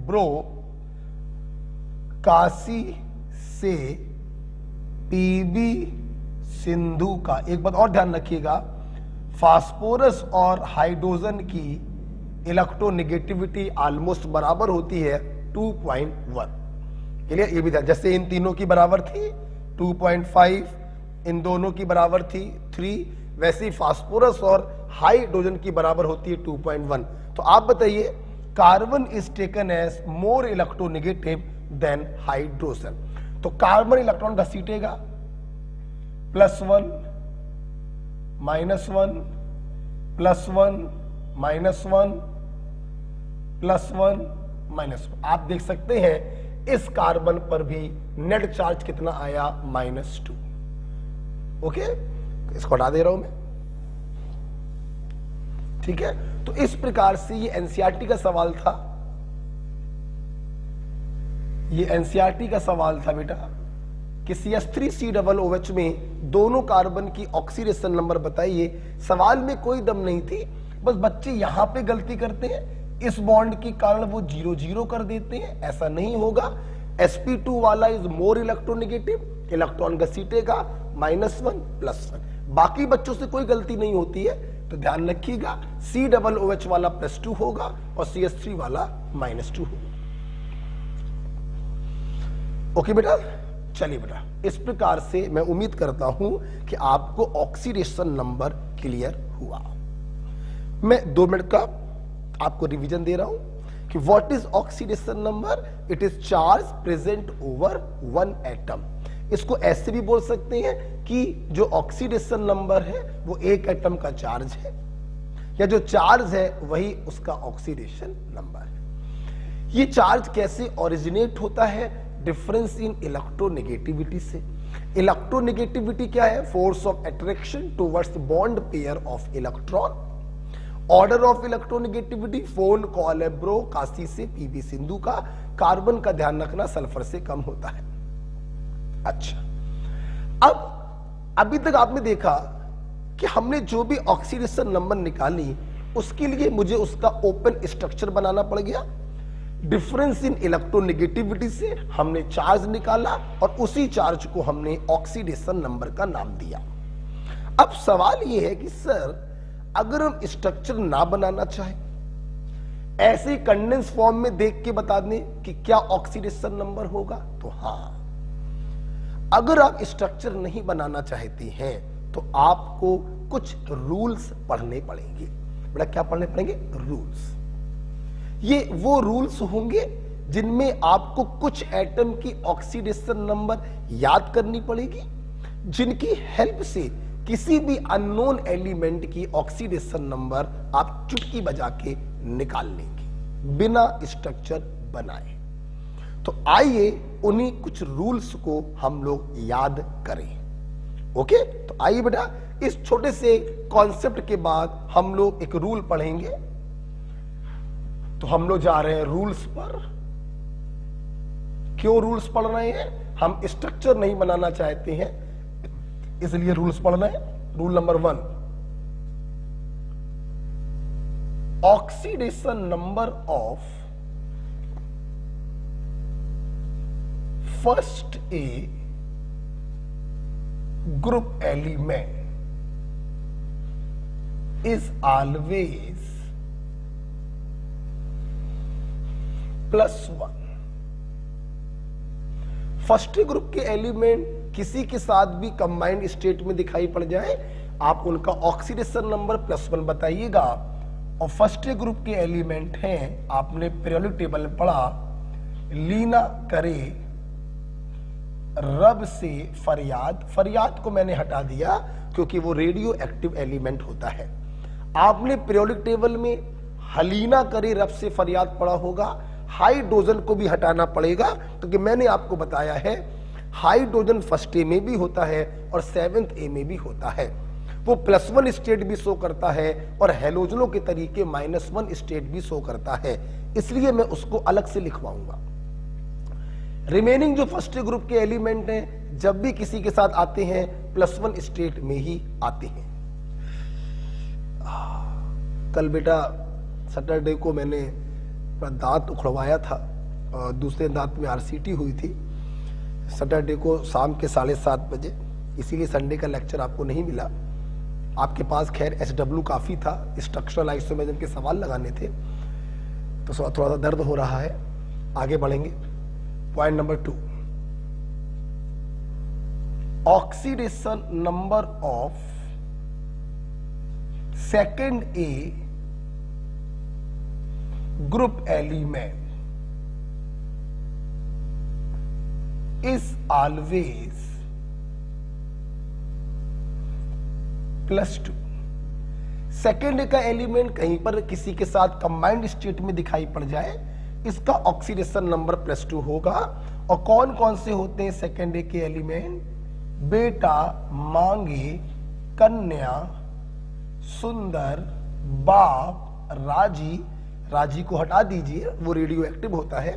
ब्रो, काशी से पीबी सिंधु का। एक बात और ध्यान रखिएगा, फास्फोरस और हाइड्रोजन की इलेक्ट्रोनेगेटिविटी ऑलमोस्ट बराबर होती है 2.1। क्लियर? ये भी ध्यान, जैसे इन तीनों की बराबर थी 2.5, इन दोनों की बराबर थी 3, वैसे ही फास्फोरस और हाइड्रोजन की बराबर होती है 2.1। तो आप बताइए carbon is taken as more electronegative than hydrogen. तो कार्बन इलेक्ट्रॉन घसीटेगा, +1 -1 +1 -1 +1 -1। आप देख सकते हैं इस कार्बन पर भी नेट चार्ज कितना आया, -2। ओके, इसको हटा दे रहा हूं मैं, ठीक है। तो इस प्रकार से ये एनसीईआरटी का सवाल था, ये एनसीईआरटी का सवाल था बेटा कि CH3COOH में दोनों कार्बन की ऑक्सीडेशन नंबर बताइए। सवाल में कोई दम नहीं थी, बस बच्चे यहां पे गलती करते हैं, इस बॉन्ड के कारण वो 0-0 कर देते हैं। ऐसा नहीं होगा। sp2 वाला इज मोर इलेक्ट्रोनेगेटिव, इलेक्ट्रॉन घसीटेगा, -1 +1। बाकी बच्चों से कोई गलती नहीं होती है, तो ध्यान रखिएगा COOH वाला +2 होगा और CH3 वाला -2 होगा। ओके बेटा, चलिए बेटा, इस प्रकार से मैं उम्मीद करता हूं कि आपको ऑक्सीडेशन नंबर क्लियर हुआ। मैं 2 मिनट का आपको रिवीजन दे रहा हूं कि what is oxidation number. It is charge present over 1 atom. इसको ऐसे भी बोल सकते हैं कि जो ऑक्सीडेशन नंबर है वो एक एटम का चार्ज है, या जो चार्ज है वही उसका ऑक्सीडेशन नंबर है। ये चार्ज कैसे ओरिजिनेट होता है, डिफरेंस इन इलेक्ट्रोनेगेटिविटी से। इलेक्ट्रोनेगेटिविटी क्या है, force of attraction towards bond pair of electron. Order of electronegativity, phone call है ब्रो, काशी से पीबी सिंधु का। कार्बन का ध्यान रखना सल्फर से कम होता है। अच्छा, अब अभी तक आपने देखा कि हमने जो भी ऑक्सीडेशन नंबर निकाली उसके लिए मुझे उसका ओपन स्ट्रक्चर बनाना पड़ गया। डिफरेंस इन इलेक्ट्रोनेगेटिविटी से हमने चार्ज निकाला और उसी चार्ज को हमने ऑक्सीडेशन नंबर का नाम दिया। अब सवाल यह है कि सर अगर हम स्ट्रक्चर ना बनाना चाहें, ऐसे कंडेंस फॉर्म में देख के बता दें कि क्या ऑक्सीडेशन नंबर होगा, तो हां। अगर आप स्ट्रक्चर नहीं बनाना चाहते हैं तो आपको कुछ रूल्स पढ़ने पड़ेंगे। बेटा क्या पढ़ने पड़ेंगे, रूल्स। ये वो रूल्स होंगे जिनमें आपको कुछ एटम की ऑक्सीडेशन नंबर याद करनी पड़ेगी, जिनकी हेल्प से किसी भी अननोन एलिमेंट की ऑक्सीडेशन नंबर आप चुटकी बजा के निकाल लेंगे बिना स्ट्रक्चर बनाए। तो आइए उन्हीं कुछ रूल्स को हम लोग याद करें। ओके, तो आइए बेटा इस छोटे से कॉन्सेप्ट के बाद हम लोग एक रूल पढ़ेंगे। तो हम लोग जा रहे हैं रूल्स पर। क्यों रूल्स पढ़ रहे हैं, हम स्ट्रक्चर नहीं बनाना चाहते हैं इसलिए रूल्स पढ़ना है। Rule number 1, oxidation number of first A group element is always +1। First group के एलिमेंट किसी के साथ भी कंबाइंड स्टेट में दिखाई पड़ जाए, आप उनका ऑक्सीडेशन नंबर +1 बताइएगा। और फर्स्ट ग्रुप के एलिमेंट हैं, आपने पीरियोडिक टेबल में पढ़ा, लीना करे रब से फरियाद। फरियाद को मैंने हटा दिया क्योंकि वो रेडियो एक्टिव एलिमेंट होता है। आपने पीरियोडिक टेबल में हलीना करे रब से फरियाद पढ़ा होगा। हाइड्रोजन को भी हटाना पड़ेगा, क्योंकि मैंने आपको बताया है हाइड्रोजन फर्स्ट ए में भी होता है और सेवेंथ ए में भी होता है। वो +1 स्टेट भी शो करता है और हैलोजनों के तरीके -1 स्टेट भी शो करता है, इसलिए मैं उसको अलग से लिखवाऊंगा। रिमेनिंग जो फर्स्ट ग्रुप के एलिमेंट हैं, जब भी किसी के साथ आते हैं +1 स्टेट में ही आते हैं। कल बेटा सैटरडे को मैंने अपना दांत उखड़वाया था और दूसरे दांत में RCT हुई थी सैटरडे को शाम के 7:30 बजे, इसीलिए संडे का लेक्चर आपको नहीं मिला। आपके पास खैर SW काफी था, स्ट्रक्चरल आइसोमेरिज्म के सवाल लगाने थे, तो थोड़ा सा दर्द हो रहा है। आगे बढ़ेंगे। Point number 2, oxidation number of second A group element is always +2। Second A का एलिमेंट कहीं पर किसी के साथ कंबाइंड स्टेट में दिखाई पड़ जाए, इसका ऑक्सीडेशन नंबर +2 होगा। और कौन कौन से होते हैं सेकेंड ए के एलिमेंट? बेटा, मांगे, कन्या, सुंदर, बाप, राजी। राजी को हटा दीजिए, वो रेडियो एक्टिव होता है।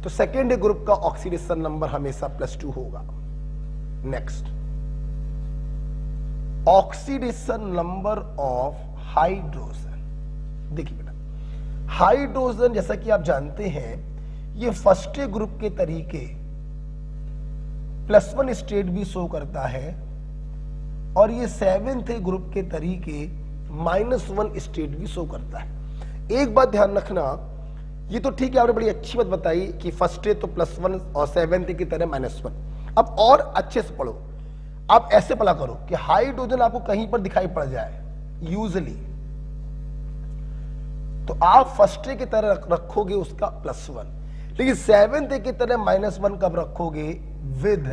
तो सेकेंड ए ग्रुप का ऑक्सीडेशन नंबर हमेशा +2 होगा। Next, oxidation number of hydrogen. देखिए बेटा, हाइड्रोजन जैसा कि आप जानते हैं ये फर्स्ट ग्रुप के तरीके +1 स्टेट भी शो करता है और ये सेवेंथ ग्रुप के तरीके -1 स्टेट भी शो करता है। एक बात ध्यान रखना, ये तो ठीक है, आपने बड़ी अच्छी बात बताई कि फर्स्ट ए तो +1 और सेवेंथ की तरह -1। अब और अच्छे से पढ़ो, आप ऐसे पढ़ा करो कि हाइड्रोजन आपको कहीं पर दिखाई पड़ जाए यूजली, तो आप फर्स्ट ए की तरह रखोगे उसका +1, लेकिन सेवेंथ ए की तरह -1 कब रखोगे? विद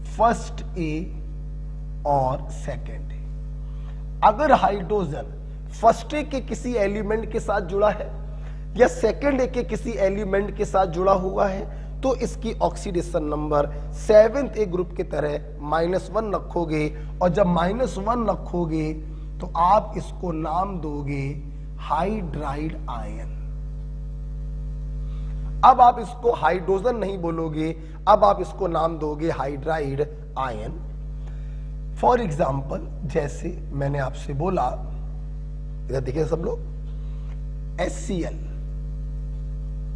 फर्स्ट ए और सेकेंड ए। अगर हाइड्रोजन फर्स्ट ए के किसी एलिमेंट के साथ जुड़ा है या सेकेंड ए के किसी एलिमेंट के साथ जुड़ा हुआ है, तो इसकी oxidation number seventh A group की तरह -1 रखोगे। और जब -1 रखोगे तो आप इसको नाम दोगे हाइड्राइड आयन। अब आप इसको हाइड्रोजन नहीं बोलोगे, अब आप इसको नाम दोगे हाइड्राइड आयन। फॉर एग्जाम्पल, जैसे मैंने आपसे बोला, इधर देखिए सब लोग, HCl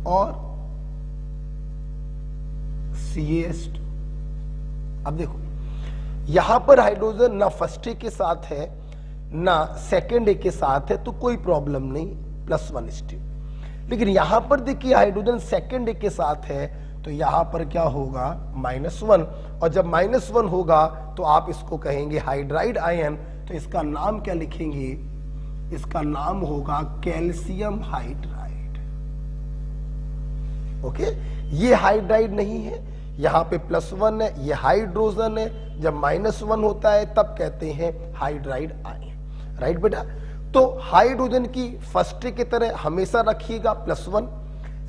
और CaS2। अब देखो यहां पर हाइड्रोजन ना फर्स्ट ए के साथ है ना सेकेंड ए के साथ है, तो कोई प्रॉब्लम नहीं, +1 स्टेट। लेकिन यहां पर देखिए हाइड्रोजन सेकेंड ए के साथ है, तो यहां पर क्या होगा? -1। और जब -1 होगा तो आप इसको कहेंगे हाइड्राइड आयन। तो इसका नाम क्या लिखेंगे? इसका नाम होगा कैल्शियम हाइड्राइड। ओके, ये हाइड्राइड नहीं है, यहां पे +1 है, ये हाइड्रोजन है। जब -1 होता है तब कहते हैं हाइड्राइड आयन। राइट बेटा? तो हाइड्रोजन की फर्स्ट ए की तरह हमेशा रखिएगा +1,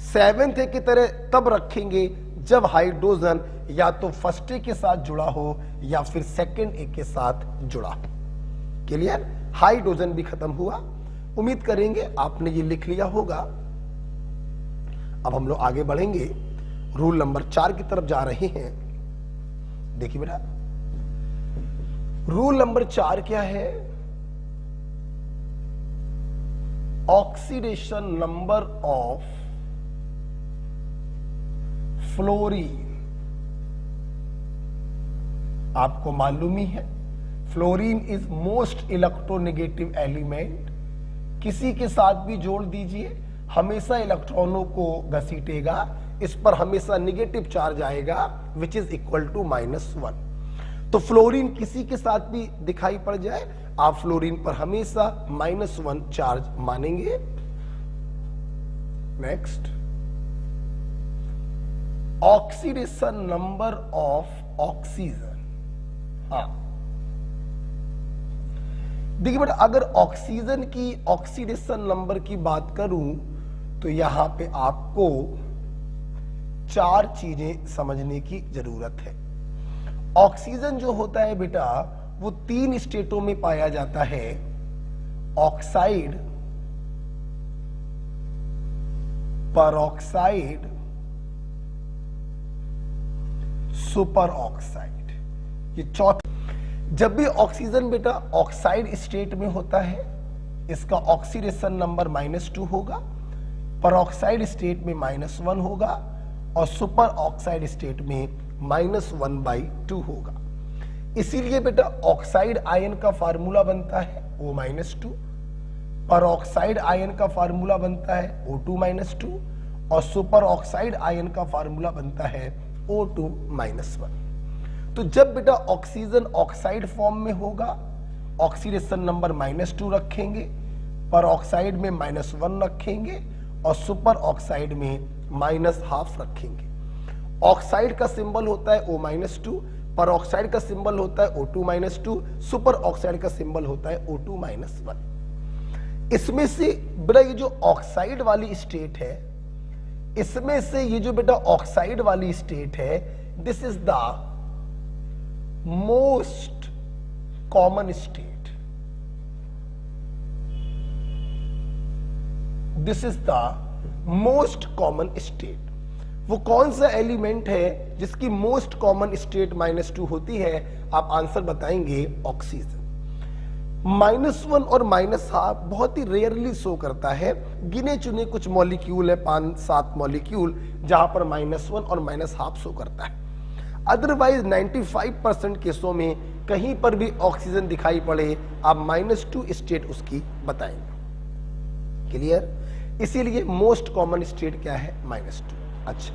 सेवेंथ ए की तरह तब रखेंगे जब हाइड्रोजन या तो फर्स्ट ए के साथ जुड़ा हो या फिर सेकेंड ए के साथ जुड़ा हो। क्लियर? हाइड्रोजन भी खत्म हुआ। उम्मीद करेंगे आपने ये लिख लिया होगा। अब हम लोग आगे बढ़ेंगे, रूल नंबर 4 की तरफ जा रहे हैं। देखिए बेटा, रूल नंबर 4 क्या है? Oxidation number of fluorine. आपको मालूम ही है fluorine is most electronegative element. किसी के साथ भी जोड़ दीजिए, हमेशा इलेक्ट्रॉनों को घसीटेगा, इस पर हमेशा नेगेटिव चार्ज आएगा विच इज इक्वल टू -1। तो फ्लोरीन किसी के साथ भी दिखाई पड़ जाए, आप फ्लोरीन पर हमेशा -1 चार्ज मानेंगे। Next, oxidation number of oxygen. हाँ देखिए बेटा, अगर ऑक्सीजन की ऑक्सीडेशन नंबर की बात करूं तो यहां पे आपको 4 चीजें समझने की जरूरत है। ऑक्सीजन जो होता है बेटा वो 3 स्टेटों में पाया जाता है, ऑक्साइड, परऑक्साइड, सुपर ऑक्साइड। ये चौथा। जब भी ऑक्सीजन बेटा ऑक्साइड स्टेट में होता है इसका ऑक्सीडेशन नंबर -2 होगा, परऑक्साइड स्टेट में -1 होगा और सुपर ऑक्साइड स्टेट में -1/2 होगा। इसीलिए बेटा ऑक्साइड आयन का फार्मूला बनता है O-2, परऑक्साइड आयन का फार्मूला बनता है O2-2 और सुपर ऑक्साइड आयन का फार्मूला बनता है O2-1। तो जब बेटा ऑक्सीजन ऑक्साइड फॉर्म में होगा ऑक्सीडेशन नंबर -2 रखेंगे, परऑक्साइड में -1 रखेंगे और सुपर ऑक्साइड में -1/2 रखेंगे। ऑक्साइड का सिंबल होता है O-2, परऑक्साइड का सिंबल होता है O2-2, सुपर ऑक्साइड का सिंबल होता है O2-1। इसमें से बेटा ये जो ऑक्साइड वाली स्टेट है, इसमें से ये जो बेटा ऑक्साइड वाली स्टेट है, this is the most common state. This is the most common state. वो कौन सा एलिमेंट है जिसकी मोस्ट कॉमन स्टेट -2 होती है? आप आंसर बताएंगे ऑक्सीजन। -1 और -1/2 बहुत ही रेयरली शो करता है, गिने चुने कुछ मॉलिक्यूल है, 5-7 मॉलिक्यूल जहां पर -1 और -1/2 शो करता है। अदरवाइज 95% केसों में कहीं पर भी ऑक्सीजन दिखाई पड़े आप -2 स्टेट उसकी बताएंगे। क्लियर? इसीलिए मोस्ट कॉमन स्टेट क्या है? -2। अच्छा,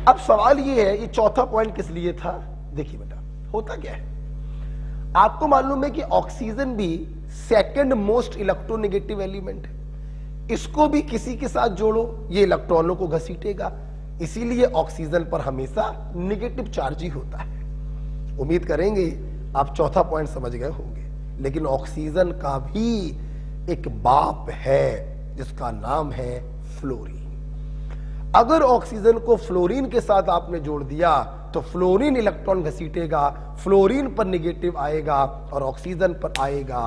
अब सवाल ये है, ये चौथा पॉइंट किस लिए था? देखिए बेटा होता क्या है, आपको मालूम है कि ऑक्सीजन भी सेकंड मोस्ट इलेक्ट्रोनेगेटिव एलिमेंट है। इसको भी किसी के साथ जोड़ो, ये इलेक्ट्रॉनों को घसीटेगा, इसीलिए ऑक्सीजन पर हमेशा नेगेटिव चार्ज ही होता है। उम्मीद करेंगे आप चौथा पॉइंट समझ गए होंगे। लेकिन ऑक्सीजन का भी एक बाप है जिसका नाम है फ्लोरीन। अगर ऑक्सीजन को फ्लोरीन के साथ आपने जोड़ दिया तो फ्लोरीन इलेक्ट्रॉन घसीटेगा, फ्लोरीन पर नेगेटिव आएगा और ऑक्सीजन पर आएगा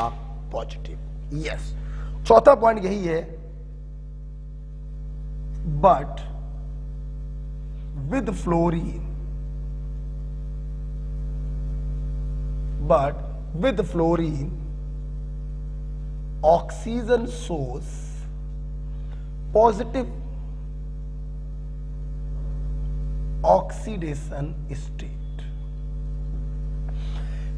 पॉजिटिव। यस, चौथा पॉइंट यही है। But with fluorine oxygen shows positive oxidation state.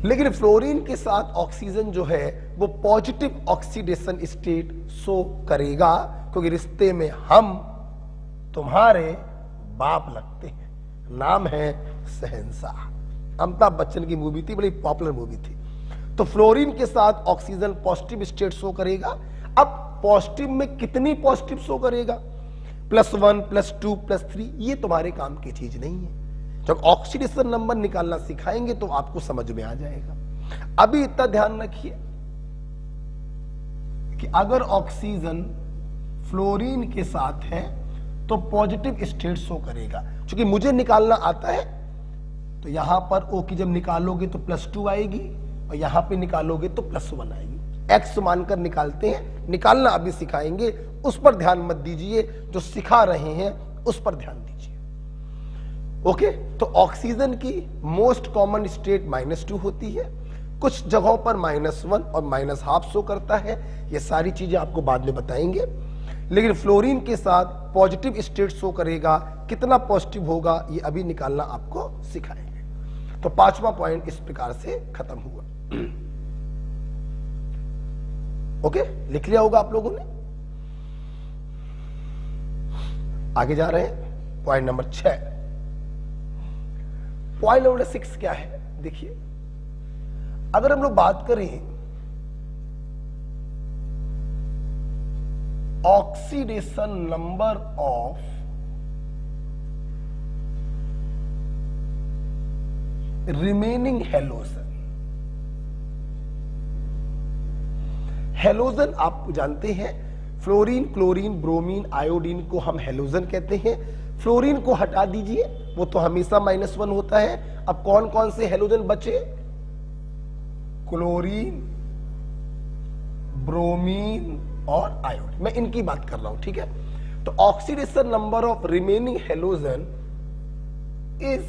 लेकिन फ्लोरीन के साथ ऑक्सीजन जो है वो पॉजिटिव ऑक्सीडेशन स्टेट शो करेगा, क्योंकि रिश्ते में हम तुम्हारे बाप लगते हैं। नाम है शहंशाह। अमिताभ बच्चन की मूवी थी, बड़ी पॉपुलर मूवी थी। तो फ्लोरीन के साथ ऑक्सीजन पॉजिटिव स्टेट शो करेगा। अब पॉजिटिव में कितनी पॉजिटिव शो करेगा? +1, +2, +3, ये तुम्हारे काम की चीज नहीं है। जब ऑक्सीडेशन नंबर निकालना सिखाएंगे तो आपको समझ में आ जाएगा। अभी इतना ध्यान रखिए कि अगर ऑक्सीजन फ्लोरीन के साथ है तो पॉजिटिव स्टेट शो करेगा। क्योंकि मुझे निकालना आता है तो यहां पर O की जब निकालोगे तो +2 आएगी और यहां पे निकालोगे तो +1 आएगी। X मानकर निकालते हैं, निकालना अभी सिखाएंगे, उस पर ध्यान मत दीजिए, जो सिखा रहे हैं उस पर ध्यान दीजिए। ओके, तो ऑक्सीजन की मोस्ट कॉमन स्टेट -2 होती है, कुछ जगहों पर -1 और -1/2 शो करता है। ये सारी चीजें आपको बाद में बताएंगे। लेकिन फ्लोरीन के साथ पॉजिटिव स्टेट शो करेगा, कितना पॉजिटिव होगा ये अभी निकालना आपको सिखाएंगे। तो 5वां पॉइंट इस प्रकार से खत्म हुआ। ओके, लिख लिया होगा आप लोगों ने। आगे जा रहे हैं, पॉइंट नंबर 6। पॉइंट नंबर 6 क्या है? देखिए, अगर हम लोग बात करें oxidation number of remaining halogen. Halogen आप जानते हैं फ्लोरीन, क्लोरीन, ब्रोमीन, आयोडीन को हम हेलोजन कहते हैं। फ्लोरीन को हटा दीजिए, वो तो हमेशा -1 होता है। अब कौन कौन से हेलोजन बचे? क्लोरीन, ब्रोमीन और आयोडीन, मैं इनकी बात कर रहा हूं, ठीक है। तो oxidation number of remaining halogen is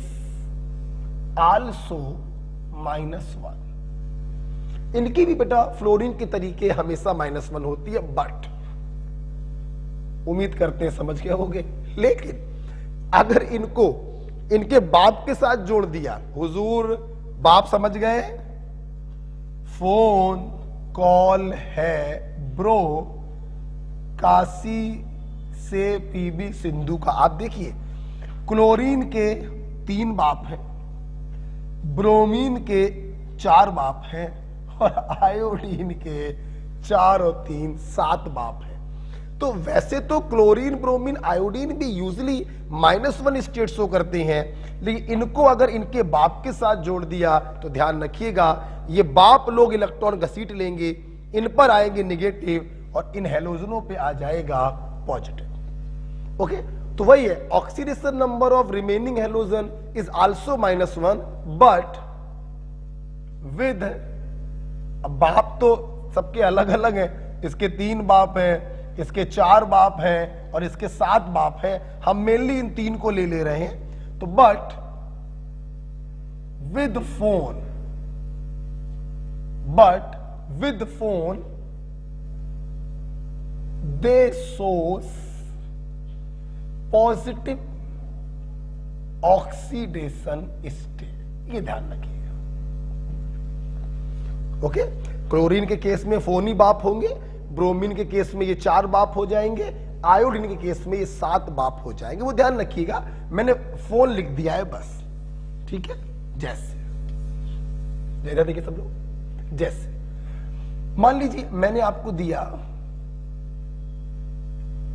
also -1। इनकी भी बेटा फ्लोरीन की तरीके हमेशा -1 होती है, बट उम्मीद करते हैं समझ गए होंगे। लेकिन अगर इनको इनके बाप के साथ जोड़ दिया, हुजूर बाप समझ गए, फोन कॉल है ब्रो, काशी से पीबी सिंधु का। आप देखिए क्लोरीन के 3 बाप हैं, ब्रोमीन के 4 बाप हैं और आयोडीन के 4 और 3 7 बाप हैं। तो वैसे तो क्लोरीन, ब्रोमीन, आयोडीन भी यूजली -1 स्टेट शो करते हैं, लेकिन इनको अगर इनके बाप के साथ जोड़ दिया तो ध्यान रखिएगा ये बाप लोग इलेक्ट्रॉन घसीट लेंगे, इन पर आएंगे नेगेटिव और इन हेलोजनों पे आ जाएगा पॉजिटिव। ओके, तो वही है, oxidation number of remaining halogen is also -1 but with, बाप तो सबके अलग अलग हैं, इसके 3 बाप हैं, इसके 4 बाप हैं और इसके 7 बाप हैं। हम मेनली इन 3 को ले रहे हैं। तो but with phone they shows positive oxidation state, ये ध्यान रखिएगा। ओके, क्लोरीन के केस में फोन ही बाप होंगे, ब्रोमीन के केस में ये 4 बाप हो जाएंगे, आयोडीन के केस में ये 7 बाप हो जाएंगे। वो ध्यान रखिएगा, मैंने फोन लिख दिया है बस, ठीक है। जैसे देखिए सब लोग, जैसे मान लीजिए मैंने आपको दिया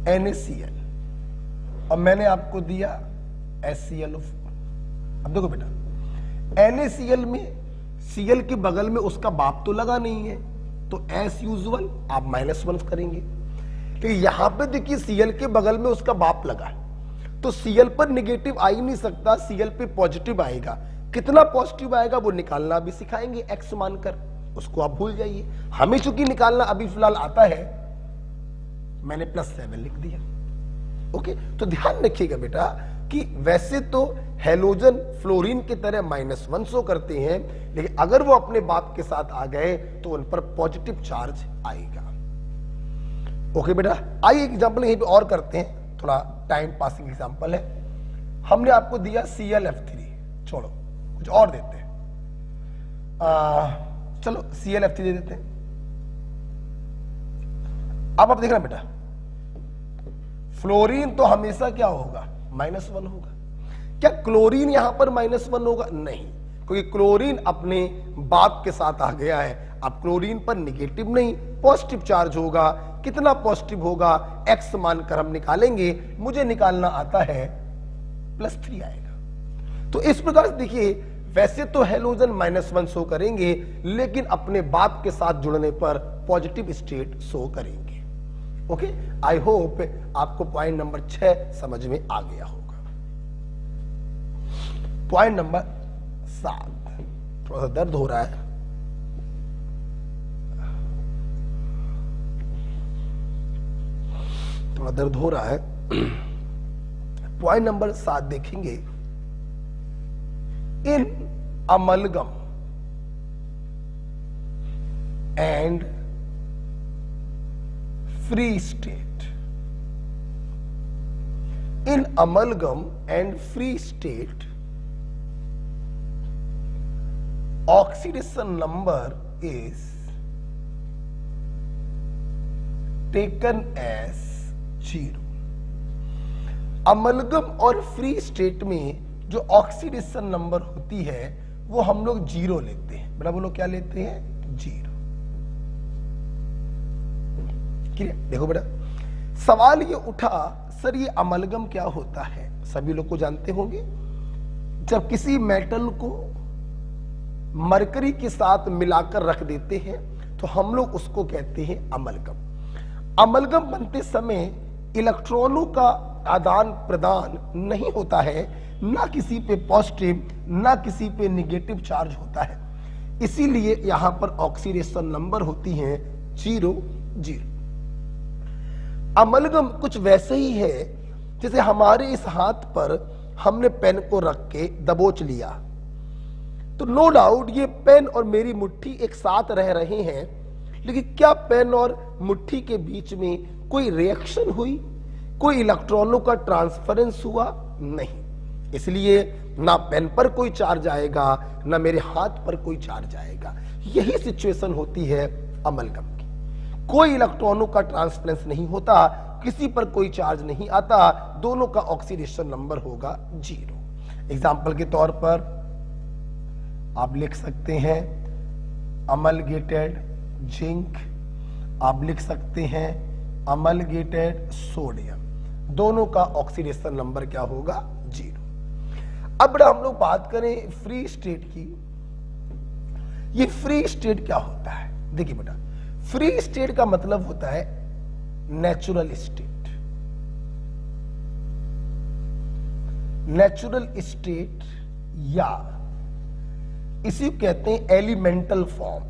NaCl और मैंने आपको दिया HClO4। अब देखो बेटा, NaCl में Cl के बगल में उसका बाप तो लगा नहीं है, तो एस यूजुअल आप -1 करेंगे। तो यहां पे देखिए Cl के बगल में उसका बाप लगा है, तो Cl पर नेगेटिव आ ही नहीं सकता, Cl पे पॉजिटिव आएगा। कितना पॉजिटिव आएगा वो निकालना भी सिखाएंगे, x मानकर, उसको आप भूल जाइए। हमें चूंकि निकालना अभी फिलहाल आता है, मैंने +7 लिख दिया। ओके, तो ध्यान रखिएगा बेटा कि वैसे तो हेलोजन फ्लोरीन की तरह -1 शो करते हैं, लेकिन अगर वो अपने बाप के साथ आ गए तो उन पर पॉजिटिव चार्ज आएगा। ओके बेटा, आइए एग्जांपल यहीं पे और करते हैं, थोड़ा टाइम पासिंग एग्जांपल है। हमने आपको दिया ClF3, छोड़ो कुछ और देते हैं, चलो ClF3 दे देते हैं। अब आप देख रहे हैं बेटा, फ्लोरीन तो हमेशा क्या होगा? -1 होगा। क्या क्लोरीन यहां पर -1 होगा? नहीं, क्योंकि क्लोरीन अपने बाप के साथ आ गया है। अब क्लोरीन पर नेगेटिव नहीं, पॉजिटिव चार्ज होगा। कितना पॉजिटिव होगा? x मानकर हम निकालेंगे, मुझे निकालना आता है +3 आएगा। तो इस प्रकार से देखिए, वैसे तो हेलोजन -1 शो करेंगे, लेकिन अपने बाप के साथ जुड़ने पर पॉजिटिव स्टेट शो करेंगे। ओके, आई होप आपको पॉइंट नंबर 6 समझ में आ गया होगा। पॉइंट नंबर 7, थोड़ा सा दर्द हो रहा है, थोड़ा दर्द हो रहा है। पॉइंट नंबर 7 देखेंगे, in amalgam and free state. In amalgam and free state, oxidation number is taken as 0. Amalgam और फ्री स्टेट में जो ऑक्सीडेशन नंबर होती है वो हम लोग 0 लेते हैं। बेटा बोलो क्या लेते हैं? 0। देखो बेटा, सवाल ये उठा, सर ये अमलगम क्या होता है? सभी लोग को जानते होंगे, जब किसी मेटल को मरकरी के साथ मिलाकर रख देते हैं तो हम लोग उसको कहते हैं अमलगम। अमलगम बनते समय इलेक्ट्रॉनों का आदान प्रदान नहीं होता है, ना किसी पे पॉजिटिव ना किसी पे निगेटिव चार्ज होता है, इसीलिए यहां पर ऑक्सीडेशन नंबर होती है 0 0। अमलगम कुछ वैसे ही है जैसे हमारे इस हाथ पर हमने पेन को रख के दबोच लिया, तो नो डाउट ये पेन और मेरी मुट्ठी एक साथ रह रहे हैं, लेकिन क्या पेन और मुट्ठी के बीच में कोई रिएक्शन हुई, कोई इलेक्ट्रॉनों का ट्रांसफरेंस हुआ? नहीं। इसलिए ना पेन पर कोई चार्ज आएगा ना मेरे हाथ पर कोई चार्ज आएगा। यही सिचुएशन होती है अमलगम की। कोई इलेक्ट्रॉनों का ट्रांसफरेंस नहीं होता, किसी पर कोई चार्ज नहीं आता, दोनों का ऑक्सीडेशन नंबर होगा 0। एग्जाम्पल के तौर पर आप लिख सकते हैं अमलगेटेड जिंक, आप लिख सकते हैं अमलगेटेड सोडियम, दोनों का ऑक्सीडेशन नंबर क्या होगा? 0। अब हम लोग बात करें फ्री स्टेट की। ये फ्री स्टेट क्या होता है? देखिए बेटा, फ्री स्टेट का मतलब होता है नेचुरल स्टेट। नेचुरल स्टेट या इसी कहते हैं elemental form.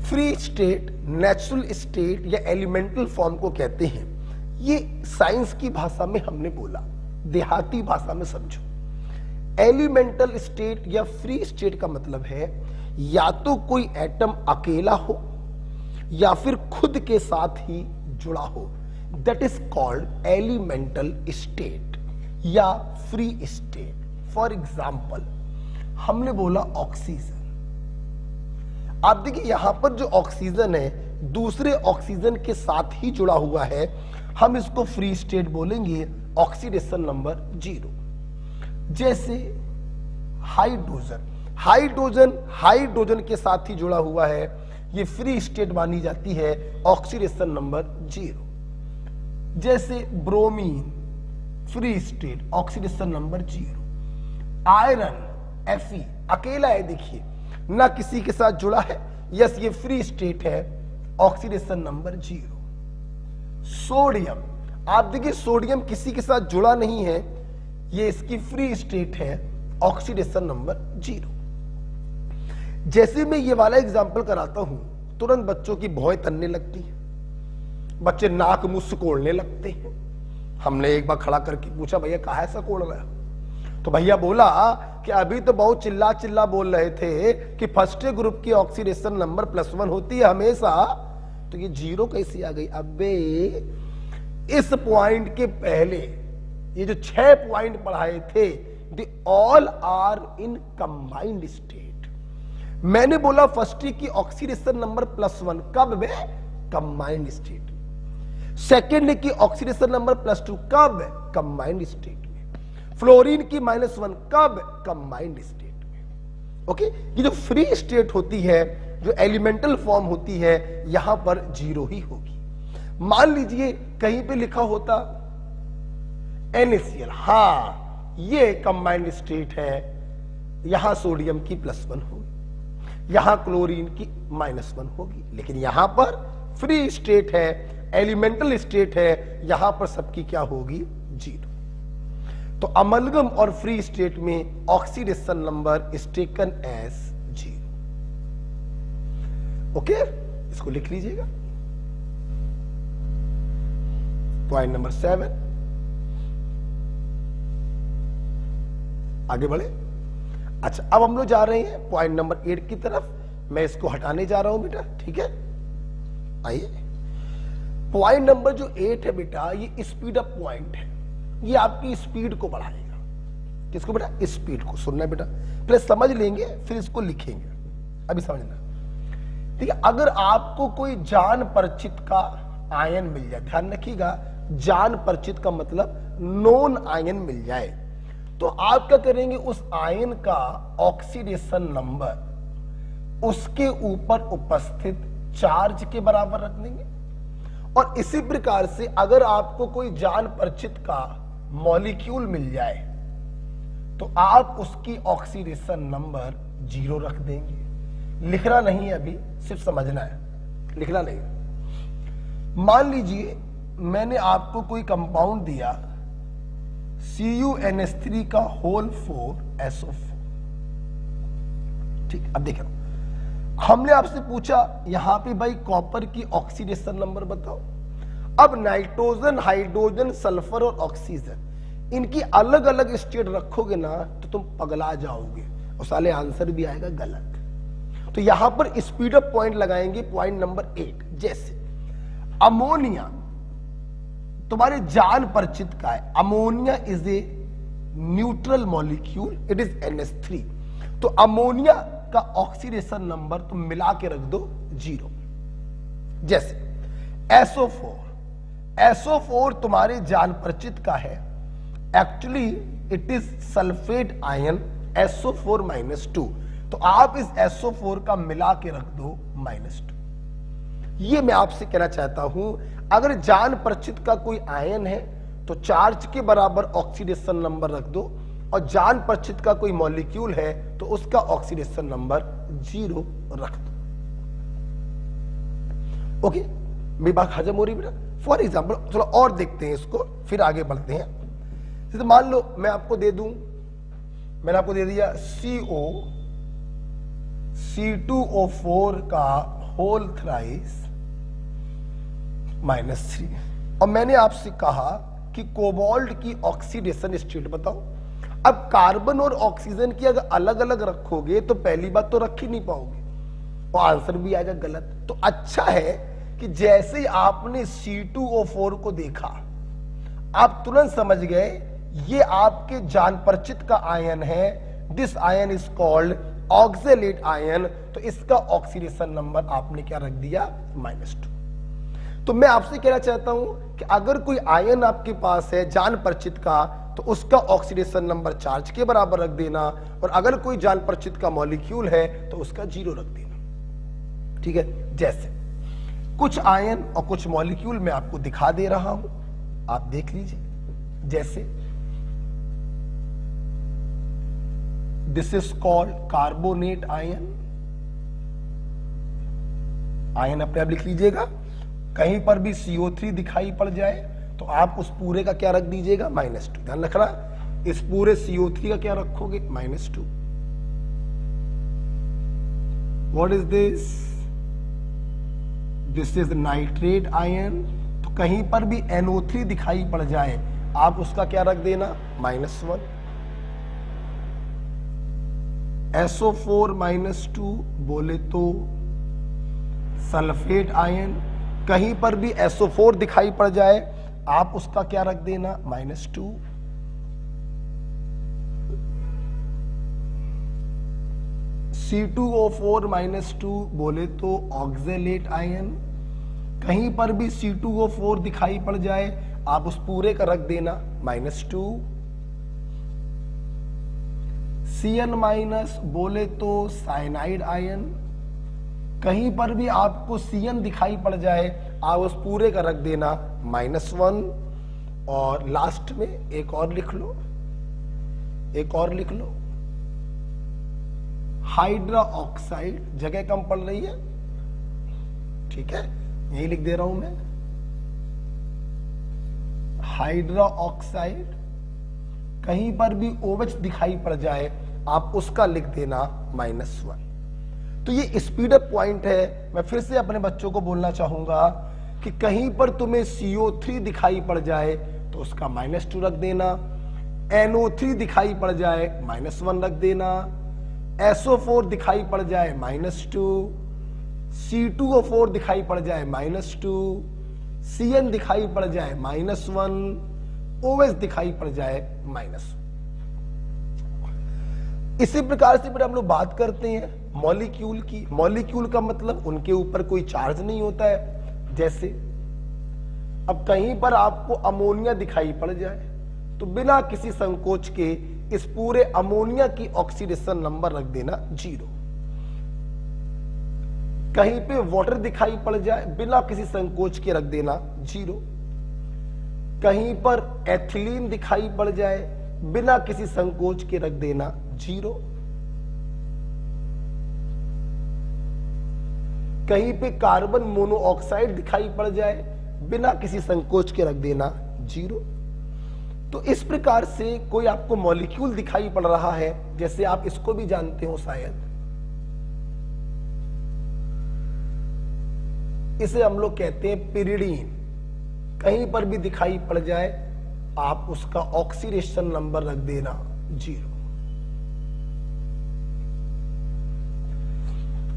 Free state, natural state या एलिमेंटल फॉर्म को कहते हैं। ये साइंस की भाषा में हमने बोला, देहाती भाषा में समझो। एलिमेंटल स्टेट या फ्री स्टेट का मतलब है या तो कोई एटम अकेला हो या फिर खुद के साथ ही जुड़ा हो, that is called elemental state या फ्री स्टेट। फॉर एग्जाम्पल हमने बोला ऑक्सीजन। आप देखिए यहां पर जो ऑक्सीजन है दूसरे ऑक्सीजन के साथ ही जुड़ा हुआ है, हम इसको फ्री स्टेट बोलेंगे, ऑक्सीडेशन नंबर 0। जैसे हाइड्रोजन, हाइड्रोजन के साथ ही जुड़ा हुआ है, ये फ्री स्टेट मानी जाती है, ऑक्सीडेशन नंबर 0। जैसे bromine, free state, oxidation number 0। Iron Fe अकेला है, देखिए ना किसी के साथ जुड़ा है, यस ये फ्री स्टेट है, ऑक्सीडेशन नंबर 0। सोडियम, आप देखिए सोडियम किसी के साथ जुड़ा नहीं है, ये इसकी फ्री स्टेट है, ऑक्सीडेशन नंबर 0। जैसे मैं ये वाला एग्जांपल कराता हूं तुरंत बच्चों की भौं तनने लगती है, बच्चे नाक मुंह सिकोड़ने लगते हैं। हमने एक बार खड़ा करके पूछा, भैया काहे ऐसा कोड़ रहा है? तो भैया बोला कि अभी तो बहुत चिल्ला चिल्ला बोल रहे थे कि फर्स्ट ग्रुप की ऑक्सीडेशन नंबर +1 होती है हमेशा, तो ये 0 कैसी आ गई? अबे इस पॉइंट के पहले ये जो 6 पॉइंट पढ़ाए थे, they all are in combined state. मैंने बोला फर्स्ट की ऑक्सीडेशन नंबर +1 कब में? Combined state. सेकेंड की ऑक्सीडेशन नंबर +2 कब? कंबाइंड स्टेट में। फ्लोरीन की -1 कब? कंबाइंड स्टेट में। ओके, ये जो फ्री स्टेट होती है, जो एलिमेंटल फॉर्म होती है, यहां पर 0 ही होगी। मान लीजिए कहीं पे लिखा होता NaCl, हाँ ये कंबाइंड स्टेट है, यहां सोडियम की +1 होगी, यहां क्लोरीन की -1 होगी, लेकिन यहां पर फ्री स्टेट है, एलिमेंटल स्टेट है, यहां पर सबकी क्या होगी? 0। तो अमलगम और फ्री स्टेट में oxidation number is taken as 0। Okay, इसको लिख लीजिएगा। पॉइंट नंबर 7, आगे बढ़े। अच्छा, अब हम लोग जा रहे हैं पॉइंट नंबर 8 की तरफ। मैं इसको हटाने जा रहा हूं बेटा, ठीक है? आइए, पॉइंट नंबर जो 8 है बेटा, ये स्पीड अप पॉइंट है, ये आपकी स्पीड को बढ़ाएगा। किसको बेटा? स्पीड को। सुनना बेटा, पहले समझ लेंगे फिर इसको लिखेंगे, अभी समझना। ठीक है, अगर आपको कोई जान परिचित का आयन मिल जाए, ध्यान रखिएगा, जान परिचित का मतलब नोन आयन मिल जाए, तो आप क्या करेंगे? उस आयन का ऑक्सीडेशन नंबर उसके ऊपर उपस्थित चार्ज के बराबर रख देंगे। और इसी प्रकार से अगर आपको कोई जान परिचित का मॉलिक्यूल मिल जाए तो आप उसकी ऑक्सीडेशन नंबर 0 रख देंगे। लिखना नहीं है अभी, सिर्फ समझना है, लिखना नहीं। मान लीजिए मैंने आपको कोई कंपाउंड दिया CuNH3 का होल 4 SO4। ठीक, अब देखो हमने आपसे पूछा यहां पे भाई कॉपर की ऑक्सीडेशन नंबर बताओ। अब नाइट्रोजन, हाइड्रोजन, सल्फर और ऑक्सीजन इनकी अलग अलग स्टेट रखोगे ना तो तुम पगला जाओगे और साले आंसर भी आएगा गलत। तो यहां पर स्पीड अप पॉइंट लगाएंगे, पॉइंट नंबर 8। जैसे अमोनिया तुम्हारे जान परिचित का है, ammonia is a neutral molecule, it is NH3। तो अमोनिया का ऑक्सीडेशन नंबर तुम मिला के रख दो 0। जैसे SO4 तुम्हारे जान परिचित का है, actually it is sulphate ion SO4-2। तो आप इस SO4 का मिला के रख दो -2। ये मैं आपसे कहना चाहता हूं, अगर जान परिचित का कोई आयन है तो चार्ज के बराबर ऑक्सीडेशन नंबर रख दो, और जान परिचित का कोई मॉलिक्यूल है तो उसका ऑक्सीडेशन नंबर 0 रख दो। ओके, मेरी बात हजम हो रही बेटा? फॉर एग्जाम्पल थोड़ा और देखते हैं इसको, फिर आगे बढ़ते हैं। जैसे मान लो मैं आपको दे दूं, मैंने आपको दे दिया C2O4 का होल थ्राइस -3, और मैंने आपसे कहा कि कोबाल्ट की ऑक्सीडेशन स्टेट बताओ। अब कार्बन और ऑक्सीजन की अगर अलग अलग रखोगे तो पहली बात तो रख ही नहीं पाओगे और आंसर भी आएगा गलत। तो अच्छा है कि जैसे ही आपने C2O4 को देखा आप तुरंत समझ गए ये आपके जान परिचित का आयन है, this ion is called oxalate ion. तो इसका ऑक्सीडेशन नंबर आपने क्या रख दिया? -2। तो मैं आपसे कहना चाहता हूं कि अगर कोई आयन आपके पास है जान परिचित का तो उसका ऑक्सीडेशन नंबर चार्ज के बराबर रख देना, और अगर कोई जान परिचित का मॉलिक्यूल है तो उसका 0 रख देना। ठीक है, जैसे कुछ आयन और कुछ मॉलिक्यूल मैं आपको दिखा दे रहा हूं, आप देख लीजिए। जैसे this is called carbonate ion, ion अपने आप लिख लीजिएगा। कहीं पर भी CO3 दिखाई पड़ जाए तो आप उस पूरे का क्या रख दीजिएगा? -2। ध्यान रखना, इस पूरे CO3 का क्या रखोगे? -2। What is this? This is nitrate ion. तो कहीं पर भी NO3 दिखाई पड़ जाए आप उसका क्या रख देना? -1। SO4-2 बोले तो सल्फेट आयन, कहीं पर भी SO4 दिखाई पड़ जाए आप उसका क्या रख देना? -2। C2O4-2 बोले तो ऑक्सैलेट आयन, कहीं पर भी C2O4 दिखाई पड़ जाए आप उस पूरे का रख देना -2। CN- बोले तो साइनाइड आयन, कहीं पर भी आपको CN दिखाई पड़ जाए आप उस पूरे का रख देना -1। और लास्ट में एक और लिख लो, एक और लिख लो, हाइड्रा ऑक्साइड। जगह कम पड़ रही है, ठीक है, यही लिख दे रहा हूं मैं, हाइड्रा ऑक्साइड। कहीं पर भी OH दिखाई पड़ जाए आप उसका लिख देना -1। तो ये स्पीड अप पॉइंट है। मैं फिर से अपने बच्चों को बोलना चाहूंगा कि कहीं पर तुम्हें CO3 दिखाई पड़ जाए तो उसका -2 रख देना, NO3 दिखाई पड़ जाए -1 रख देना, SO4 दिखाई पड़ जाए -2, C2O4 दिखाई पड़ जाए -2, CN दिखाई पड़ जाए -1, OH दिखाई पड़ जाए -1। इसी प्रकार से फिर हम लोग बात करते हैं मॉलिक्यूल की। मॉलिक्यूल का मतलब उनके ऊपर कोई चार्ज नहीं होता है। जैसे अब कहीं पर आपको अमोनिया दिखाई पड़ जाए तो बिना किसी संकोच के इस पूरे अमोनिया की ऑक्सीडेशन नंबर रख देना 0। कहीं पे वाटर दिखाई पड़ जाए बिना किसी संकोच के रख देना 0। कहीं पर एथिलीन दिखाई पड़ जाए बिना किसी संकोच के रख देना 0। कहीं पे कार्बन मोनोऑक्साइड दिखाई पड़ जाए, बिना किसी संकोच के रख देना 0। तो इस प्रकार से कोई आपको मॉलिक्यूल दिखाई पड़ रहा है, जैसे आप इसको भी जानते हो शायद, इसे हम लोग कहते हैं पिरिडीन। कहीं पर भी दिखाई पड़ जाए आप उसका ऑक्सीडेशन नंबर रख देना 0।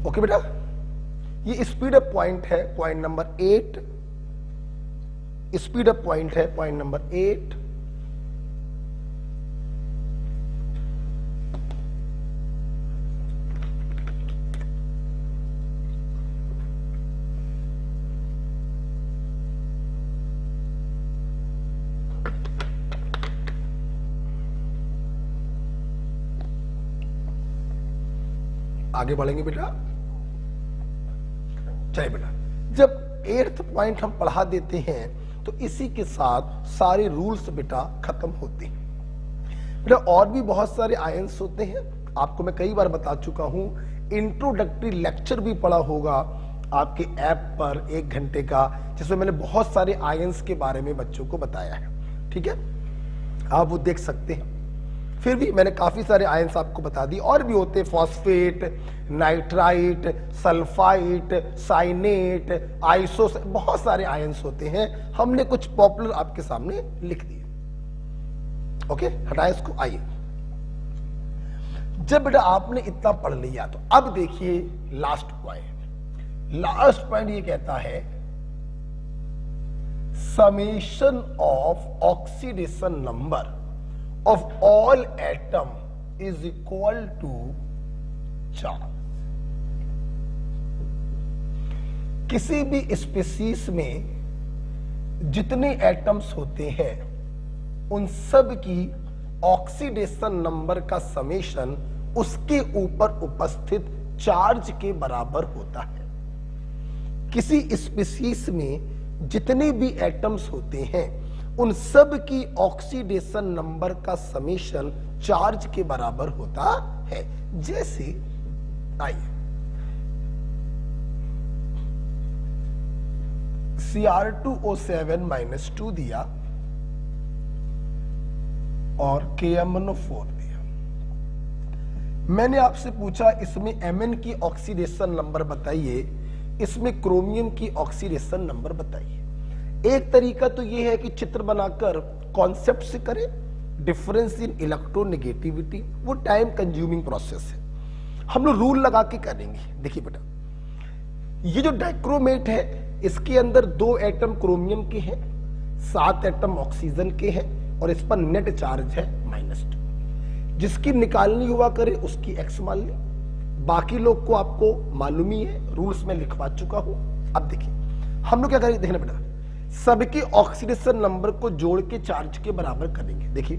ओके बेटा, ये स्पीड अप पॉइंट है, point number 8। Speed up point है पॉइंट नंबर 8। आगे बढ़ेंगे बेटा। चलिए बेटा, जब 8th पॉइंट हम पढ़ा देते हैं तो इसी के साथ सारे रूल्स बेटा खत्म होते हैं। बेटा और भी बहुत सारे आयंस होते हैं, आपको मैं कई बार बता चुका हूं। इंट्रोडक्टरी लेक्चर भी पढ़ा होगा आपके ऐप पर 1 घंटे का, जिसमें मैंने बहुत सारे आयंस के बारे में बच्चों को बताया है। ठीक है, आप वो देख सकते हैं। फिर भी मैंने काफी सारे आयंस आपको बता दिए, और भी होते हैं, phosphate, nitrite, sulphite, cyanate, iso, बहुत सारे आयंस होते हैं। हमने कुछ पॉपुलर आपके सामने लिख दिए। ओके, हटाएं इसको। आइए, जब बेटा आपने इतना पढ़ लिया तो अब देखिए लास्ट पॉइंट। लास्ट पॉइंट ये कहता है summation of oxidation number of all atom is equal to charge. किसी भी स्पीसीज में जितने एटम्स होते हैं उन सब की ऑक्सीडेशन नंबर का समेशन उसके ऊपर उपस्थित चार्ज के बराबर होता है। किसी स्पीसीज में जितने भी एटम्स होते हैं उन सब की ऑक्सीडेशन नंबर का समेशन चार्ज के बराबर होता है। जैसे आइए, Cr2O7-2 दिया और KMnO4 दिया। मैंने आपसे पूछा इसमें Mn की ऑक्सीडेशन नंबर बताइए, इसमें क्रोमियम की ऑक्सीडेशन नंबर बताइए। एक तरीका तो यह है कि चित्र बनाकर कॉन्सेप्ट से करें, डिफरेंस इन इलेक्ट्रोनेगेटिविटी, वो टाइम कंज्यूमिंग प्रोसेस है, हम लोग रूल लगा के करेंगे। देखिए बेटा, ये जो डाइक्रोमेट है इसके अंदर 2 एटम क्रोमियम के हैं, 7 एटम ऑक्सीजन के हैं, और इस पर नेट चार्ज है -2। जिसकी निकालनी हुआ करे उसकी x मान ले, बाकी लोग को आपको मालूम ही है, रूल्स में लिखवा चुका हूं। अब देखिए हम लोग क्या करेंगे, देखना बेटा, सबके ऑक्सीडेशन नंबर को जोड़ के चार्ज के बराबर करेंगे। देखिए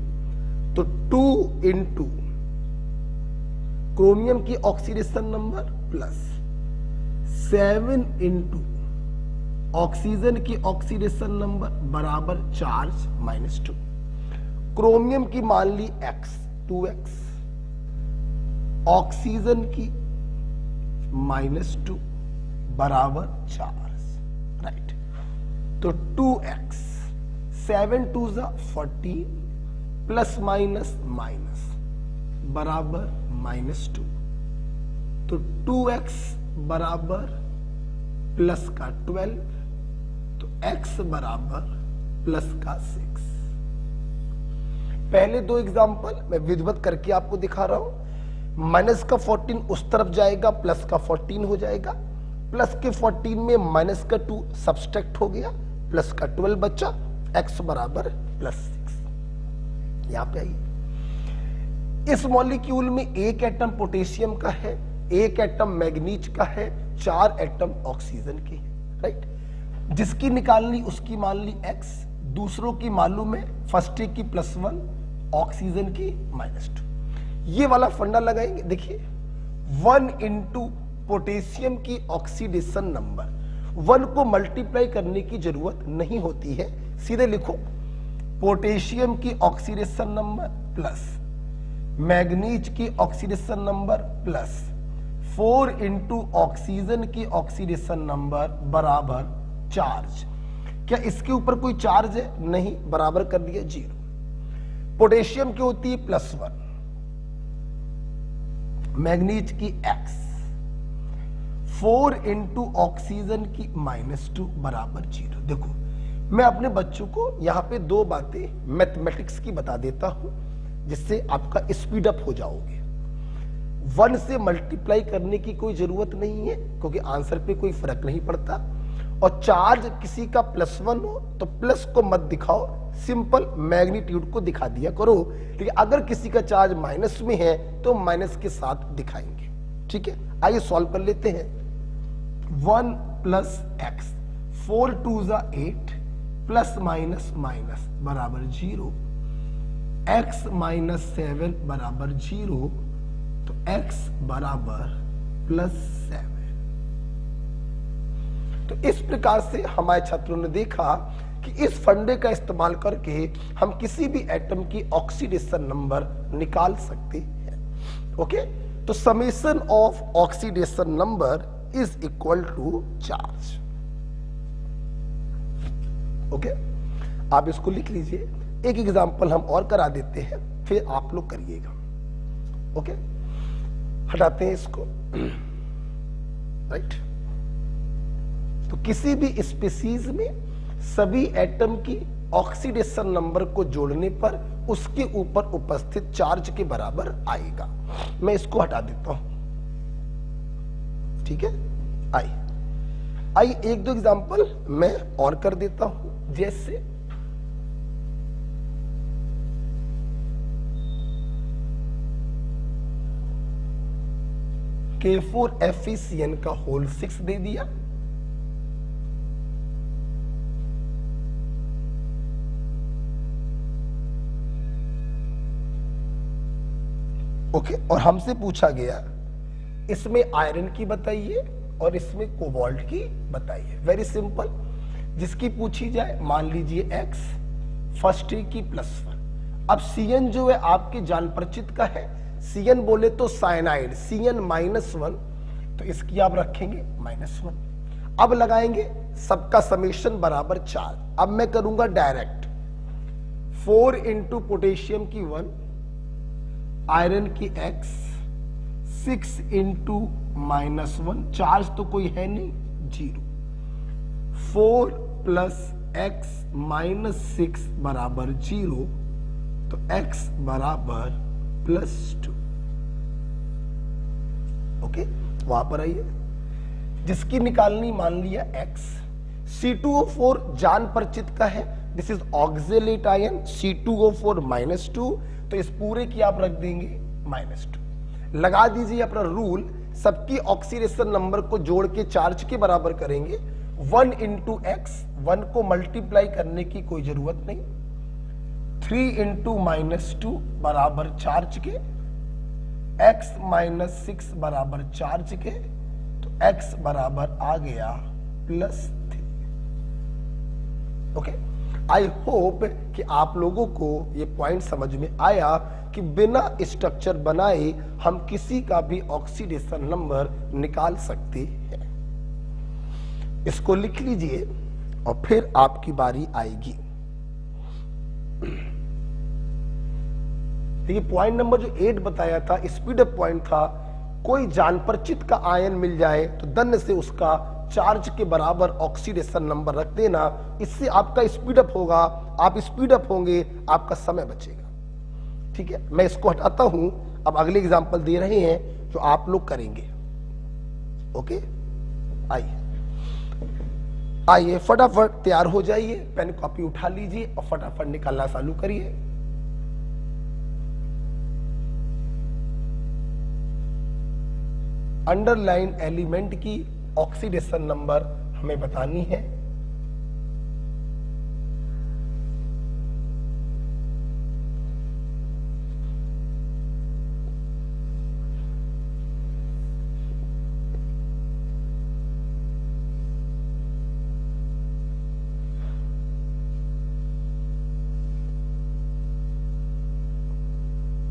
तो 2 into क्रोमियम की oxidation number plus 7 into oxygen की ऑक्सीडेशन नंबर बराबर चार्ज -2। क्रोमियम की मान ली x 2x, ऑक्सीजन की -2 बराबर चार्ज, राइट। तो 2x, 7 2 14 प्लस माइनस माइनस बराबर -2। तो 2x बराबर प्लस का 12, तो x बराबर प्लस का 6। पहले 2 एग्जांपल मैं विधिवत करके आपको दिखा रहा हूं। माइनस का 14 उस तरफ जाएगा, प्लस का 14 हो जाएगा, प्लस के 14 में माइनस का 2 सब्सट्रैक्ट हो गया, प्लस का 12 बचा, x बराबर +6। यहां पे आइए, इस मॉलिक्यूल में 1 एटम पोटेशियम का है, 1 एटम मैग्नीज का है, 4 एटम ऑक्सीजन के हैं, राइट। जिसकी निकालनी उसकी मान ली x, दूसरों की मालूम है, फर्स्ट की +1, ऑक्सीजन की -2। ये वाला फंडा लगाएंगे। देखिए 1 into पोटेशियम की ऑक्सीडेशन नंबर, 1 को मल्टीप्लाई करने की जरूरत नहीं होती है, सीधे लिखो पोटेशियम की ऑक्सीडेशन नंबर प्लस मैग्नीज की oxidation number plus 4 into oxygen की ऑक्सीडेशन नंबर बराबर चार्ज। क्या इसके ऊपर कोई चार्ज है? नहीं, बराबर कर दिया 0। पोटेशियम की होती है +1, मैग्नीज की X, 4 इंटू ऑक्सीजन की -2 बराबर 0। देखो, मैं अपने बच्चों को यहां पे दो बातें मैथमेटिक्स की बता देता हूं जिससे आपका स्पीड अप हो जाओगे। 1 से मल्टीप्लाई करने की कोई जरूरत नहीं है क्योंकि आंसर पे कोई फर्क नहीं पड़ता, और चार्ज किसी का +1 हो तो प्लस को मत दिखाओ, सिंपल मैग्नीट्यूड को दिखा दिया करो। लेकिन अगर किसी का चार्ज माइनस में है तो माइनस के साथ दिखाएंगे। ठीक है, आइए सॉल्व कर लेते हैं। 1 + x, 4 × 2 = 8 प्लस माइनस माइनस बराबर 0, x - 7 बराबर 0, तो x बराबर +7। तो इस प्रकार से हमारे छात्रों ने देखा कि इस फंडे का इस्तेमाल करके हम किसी भी एटम की ऑक्सीडेशन नंबर निकाल सकते हैं। ओके, तो summation of oxidation number is equal to charge. Okay, आप इसको लिख लीजिए। एक एग्जांपल हम और करा देते हैं, फिर आप लोग करिएगा। ओके, हटाते हैं इसको। राइट, तो किसी भी स्पीशीज में सभी एटम की ऑक्सीडेशन नंबर को जोड़ने पर उसके ऊपर उपस्थित चार्ज के बराबर आएगा। मैं इसको हटा देता हूं। ठीक है, आई एक दो एग्जांपल मैं और कर देता हूं। जैसे K4FeCN का होल 6 दे दिया, ओके, और हमसे पूछा गया इसमें आयरन की बताइए और इसमें कोबाल्ट की बताइए। वेरी सिंपल, जिसकी पूछी जाए मान लीजिए x, फर्स्ट की +1। अब Cn जो है आपके जान परिचित का है, Cn बोले तो साइनाइड, Cn -1, तो इसकी आप रखेंगे -1। अब लगाएंगे सबका समेशन बराबर 4। अब मैं करूंगा डायरेक्ट, 4 इंटू पोटेशियम की 1, आयरन की x, 6 इंटू -1, चार्ज तो कोई है नहीं, 0, 4 + x - 6 बराबर 0, तो x बराबर +2। ओके, वहां पर आइए, जिसकी निकालनी मान लिया x। C2O4 जान परिचित का है, this is oxalate ion, C2O4 -2, तो इस पूरे की आप रख देंगे -2। लगा दीजिए अपना रूल, सबकी ऑक्सीडेशन नंबर को जोड़ के चार्ज के बराबर करेंगे। 1 इंटू x, 1 को मल्टीप्लाई करने की कोई जरूरत नहीं, 3 इंटू -2 बराबर चार्ज के, x - 6 बराबर चार्ज के, तो x बराबर आ गया +3। ओके, आई होप कि आप लोगों को ये पॉइंट समझ में आया कि बिना स्ट्रक्चर बनाए हम किसी का भी ऑक्सीडेशन नंबर निकाल सकते हैं। इसको लिख लीजिए और फिर आपकी बारी आएगी। देखिए, पॉइंट नंबर जो 8 बताया था, स्पीड अप पॉइंट था। कोई जान परिचित का आयन मिल जाए तो दन्य से उसका चार्ज के बराबर ऑक्सीडेशन नंबर रख देना, इससे आपका स्पीड अप होगा, आप स्पीड अप होंगे, आपका समय बचेगा। ठीक है, मैं इसको हटाता हूं। अब अगले एग्जांपल दे रहे हैं जो आप लोग करेंगे। ओके, आइए फटाफट तैयार हो जाइए, पेन कॉपी उठा लीजिए और फटाफट निकालना चालू करिए। अंडरलाइन एलिमेंट की ऑक्सीडेशन नंबर हमें बतानी है।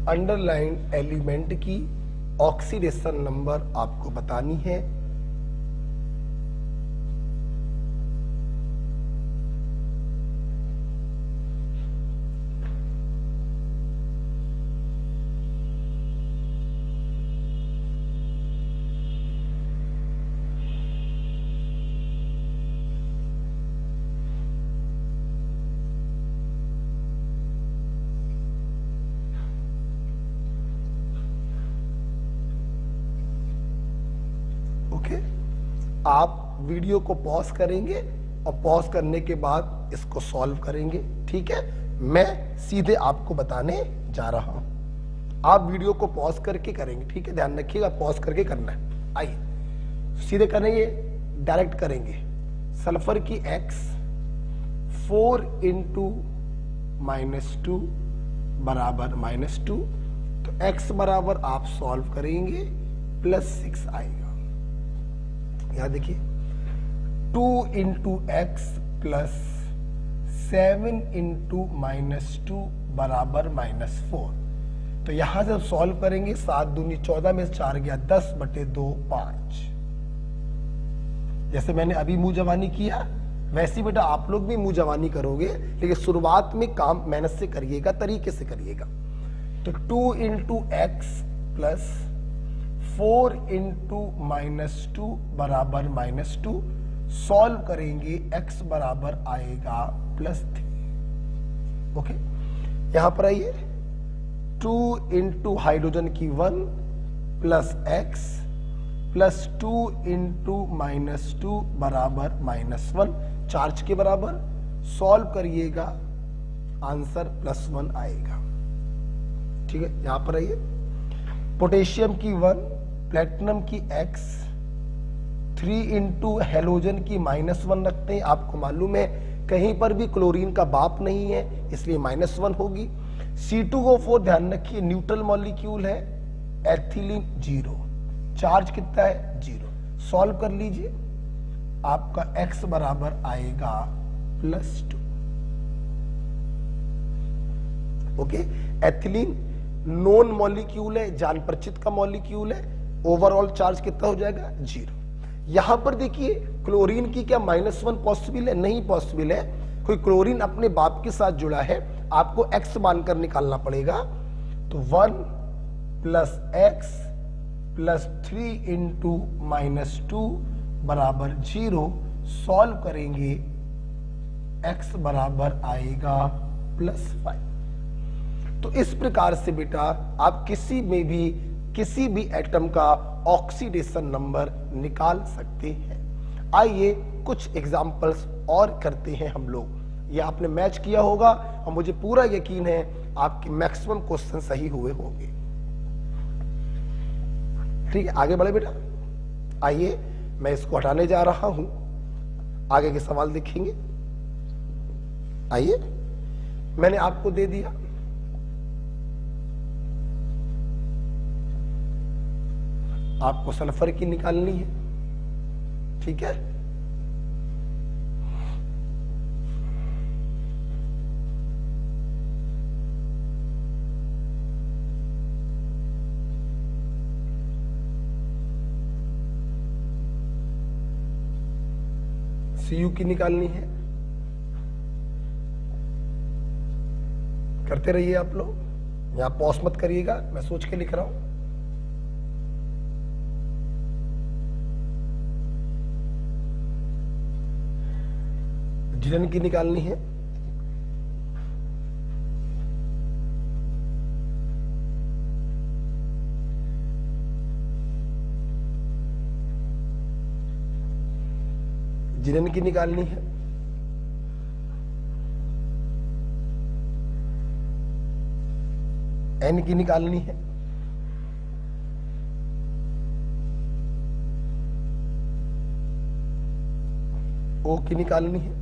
अंडरलाइन एलिमेंट की ऑक्सीडेशन नंबर आपको बतानी है। आप वीडियो को पॉज करेंगे और पॉज करने के बाद इसको सॉल्व करेंगे, ठीक है। मैं सीधे आपको बताने जा रहा हूं, आप वीडियो को पॉज करके करेंगे, ठीक है। ध्यान रखिएगा पॉज करके करना है। आइए सीधे करेंगे, डायरेक्ट करेंगे। सल्फर की x 4 इंटू -2 बराबर -2, तो x बराबर आप सॉल्व करेंगे +6 आएगा। यहां देखिए 2 इंटू एक्स प्लस 7 इंटू -2 बराबर -4। तो यहां जब सॉल्व करेंगे 7 दूनी 14 में 4 गया 10/2 5। जैसे मैंने अभी मुंह जवानी किया वैसे ही बेटा आप लोग भी मुंह जवानी करोगे, लेकिन शुरुआत में काम मेहनत से करिएगा, तरीके से करिएगा। तो 2 इंटू एक्स प्लस 4 इंटू -2 बराबर -2, सॉल्व करेंगे x बराबर आएगा +3। ओके, यहां पर आइए 2 इंटू हाइड्रोजन की 1 प्लस x प्लस 2 इंटू -2 बराबर -1, चार्ज के बराबर, सॉल्व करिएगा आंसर +1 आएगा, ठीक है। यहां पर आइए पोटेशियम की 1 प्लेटिनम की x 3 इंटू हेलोजन की -1 रखते हैं। आपको मालूम है कहीं पर भी क्लोरीन का बाप नहीं है इसलिए -1 होगी। C2O4 ध्यान रखिए न्यूट्रल मॉलिक्यूल है, एथिलीन 0, चार्ज कितना है 0, सॉल्व कर लीजिए आपका x बराबर आएगा +2। ओके, एथिलीन नॉन मॉलिक्यूल है, जान परिचित का मॉलिक्यूल है, ओवरऑल चार्ज कितना हो जाएगा 0। यहां पर देखिए क्लोरीन की क्या -1 पॉसिबल है? नहीं पॉसिबल है। कोई क्लोरीन अपने बाप के साथ जुड़ा है, आपको x मानकर निकालना पड़ेगा। तो 1 प्लस x प्लस 3 इंटू -2 बराबर 0, सॉल्व करेंगे x बराबर आएगा +5। तो इस प्रकार से बेटा आप किसी भी एटम का ऑक्सीडेशन नंबर निकाल सकते हैं। आइए कुछ एग्जांपल्स और करते हैं हम लोग। ये आपने मैच किया होगा और मुझे पूरा यकीन है आपके मैक्सिमम क्वेश्चन सही हुए होंगे, ठीक है। आगे बढ़े बेटा, आइए मैं इसको हटाने जा रहा हूं, आगे के सवाल देखेंगे। आइए मैंने आपको दे दिया आपको सल्फर की निकालनी है, ठीक है। Cu की निकालनी है, करते रहिए आप लोग, यहां पॉज मत करिएगा, मैं सोच के लिख रहा हूं। जिरन की निकालनी है, जिरन की निकालनी है, एन की निकालनी है, ओ की निकालनी है।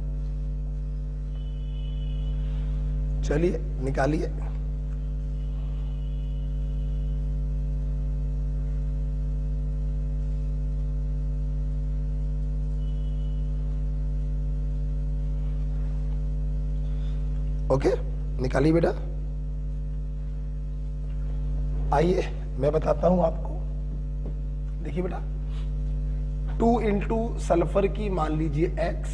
चलिए निकालिए। ओके, निकालिए बेटा। आइए मैं बताता हूं आपको देखिए बेटा 2 इंटू सल्फर की मान लीजिए x,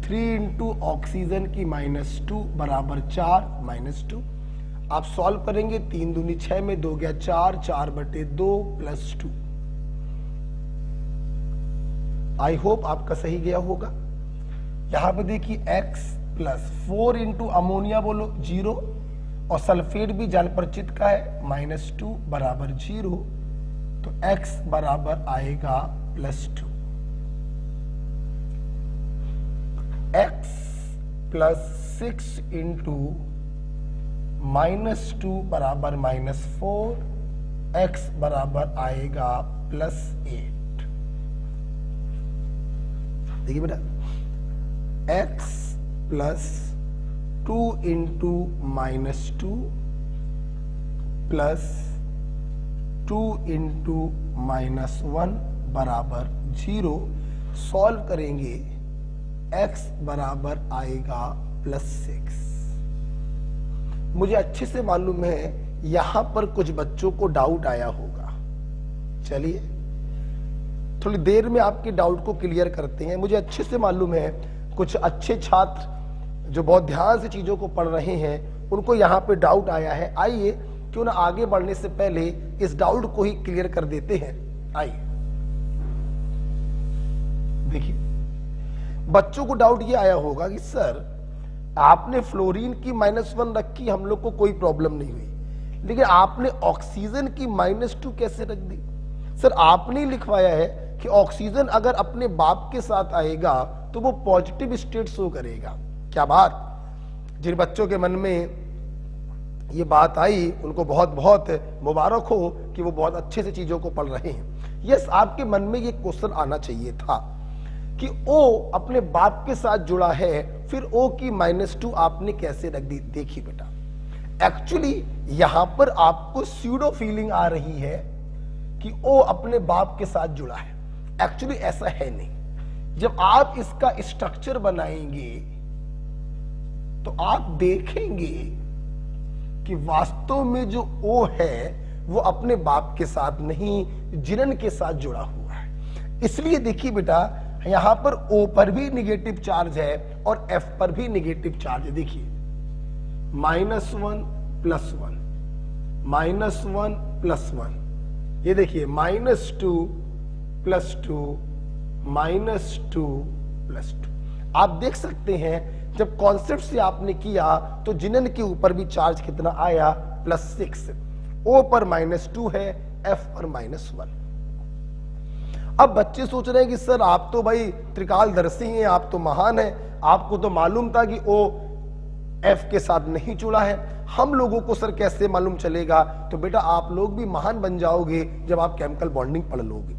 3 इंटू ऑक्सीजन की -2 बराबर 4 -2। आप सॉल्व करेंगे 3 दूनी 6 में 2 गया 4, 4/2 प्लस 2। आई होप आपका सही गया होगा। यहां पर देखिए x प्लस 4 इंटू अमोनिया बोलो 0 और सल्फेट भी जान परिचित का है -2 बराबर 0, तो x बराबर आएगा +2। x प्लस 6 इंटू -2 बराबर -4, x बराबर आएगा +8। देखिए बेटा x plus 2 into -2 plus 2 into -1 बराबर 0। सॉल्व करेंगे x बराबर आएगा +6। मुझे अच्छे से मालूम है यहां पर कुछ बच्चों को डाउट आया होगा। चलिए थोड़ी देर में आपके डाउट को क्लियर करते हैं। मुझे अच्छे से मालूम है कुछ अच्छे छात्र जो बहुत ध्यान से चीजों को पढ़ रहे हैं उनको यहाँ पे डाउट आया है। आइए क्यों ना आगे बढ़ने से पहले इस डाउट को ही क्लियर कर देते हैं। आइए देखिए बच्चों को डाउट ये आया होगा कि सर आपने फ्लोरीन की -1 रखी, हम लोग को कोई प्रॉब्लम नहीं हुई, लेकिन आपने ऑक्सीजन की -2 कैसे रख दी? सर आपने लिखवाया है कि ऑक्सीजन अगर अपने बाप के साथ आएगा तो वो पॉजिटिव स्टेट शो करेगा। क्या बात! जिन बच्चों के मन में ये बात आई उनको बहुत बहुत मुबारक हो कि वो बहुत अच्छे से चीजों को पढ़ रहे हैं। यस, आपके मन में ये क्वेश्चन आना चाहिए था कि O अपने बाप के साथ जुड़ा है, फिर O की -2 आपने कैसे रख दी? देखिए बेटा एक्चुअली यहां पर आपको स्यूडो फीलिंग आ रही है कि O अपने बाप के साथ जुड़ा है। एक्चुअली ऐसा है नहीं। जब आप इसका स्ट्रक्चर बनाएंगे तो आप देखेंगे कि वास्तव में जो O है वो अपने बाप के साथ नहीं जिनन के साथ जुड़ा हुआ है। इसलिए देखिए बेटा यहां पर O पर भी निगेटिव चार्ज है और F पर भी निगेटिव चार्ज है। देखिए -1 +1 -1 +1, ये देखिए -2 +2 -2 +2। आप देख सकते हैं जब कॉन्सेप्ट से आपने किया तो जिनन के ऊपर भी चार्ज कितना आया? +6। O पर -2 है, F पर -1। अब बच्चे सोच रहे हैं कि सर आप तो भाई त्रिकालदर्शी हैं, आप तो महान हैं, आपको तो मालूम था कि O F के साथ नहीं जुड़ा है, हम लोगों को सर कैसे मालूम चलेगा? तो बेटा आप लोग भी महान बन जाओगे जब आप केमिकल बॉन्डिंग पढ़ लोगे।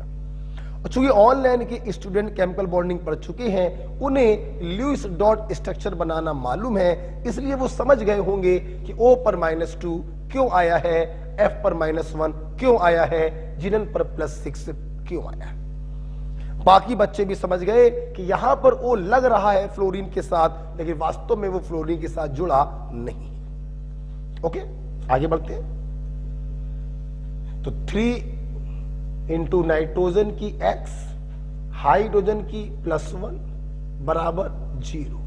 और चूंकि ऑनलाइन के स्टूडेंट केमिकल बॉन्डिंग पढ़ चुके हैं, उन्हें ल्यूइस डॉट स्ट्रक्चर बनाना मालूम है, इसलिए वो समझ गए होंगे कि O पर -2 क्यों आया है, F पर -1 क्यों आया है, जिनन पर +6 क्यों आया है। बाकी बच्चे भी समझ गए कि यहां पर O लग रहा है फ्लोरीन के साथ, लेकिन वास्तव में वो फ्लोरीन के साथ जुड़ा नहीं। ओके, आगे बढ़ते हैं। तो 3 इंटू नाइट्रोजन की X, हाइड्रोजन की +1 बराबर 0,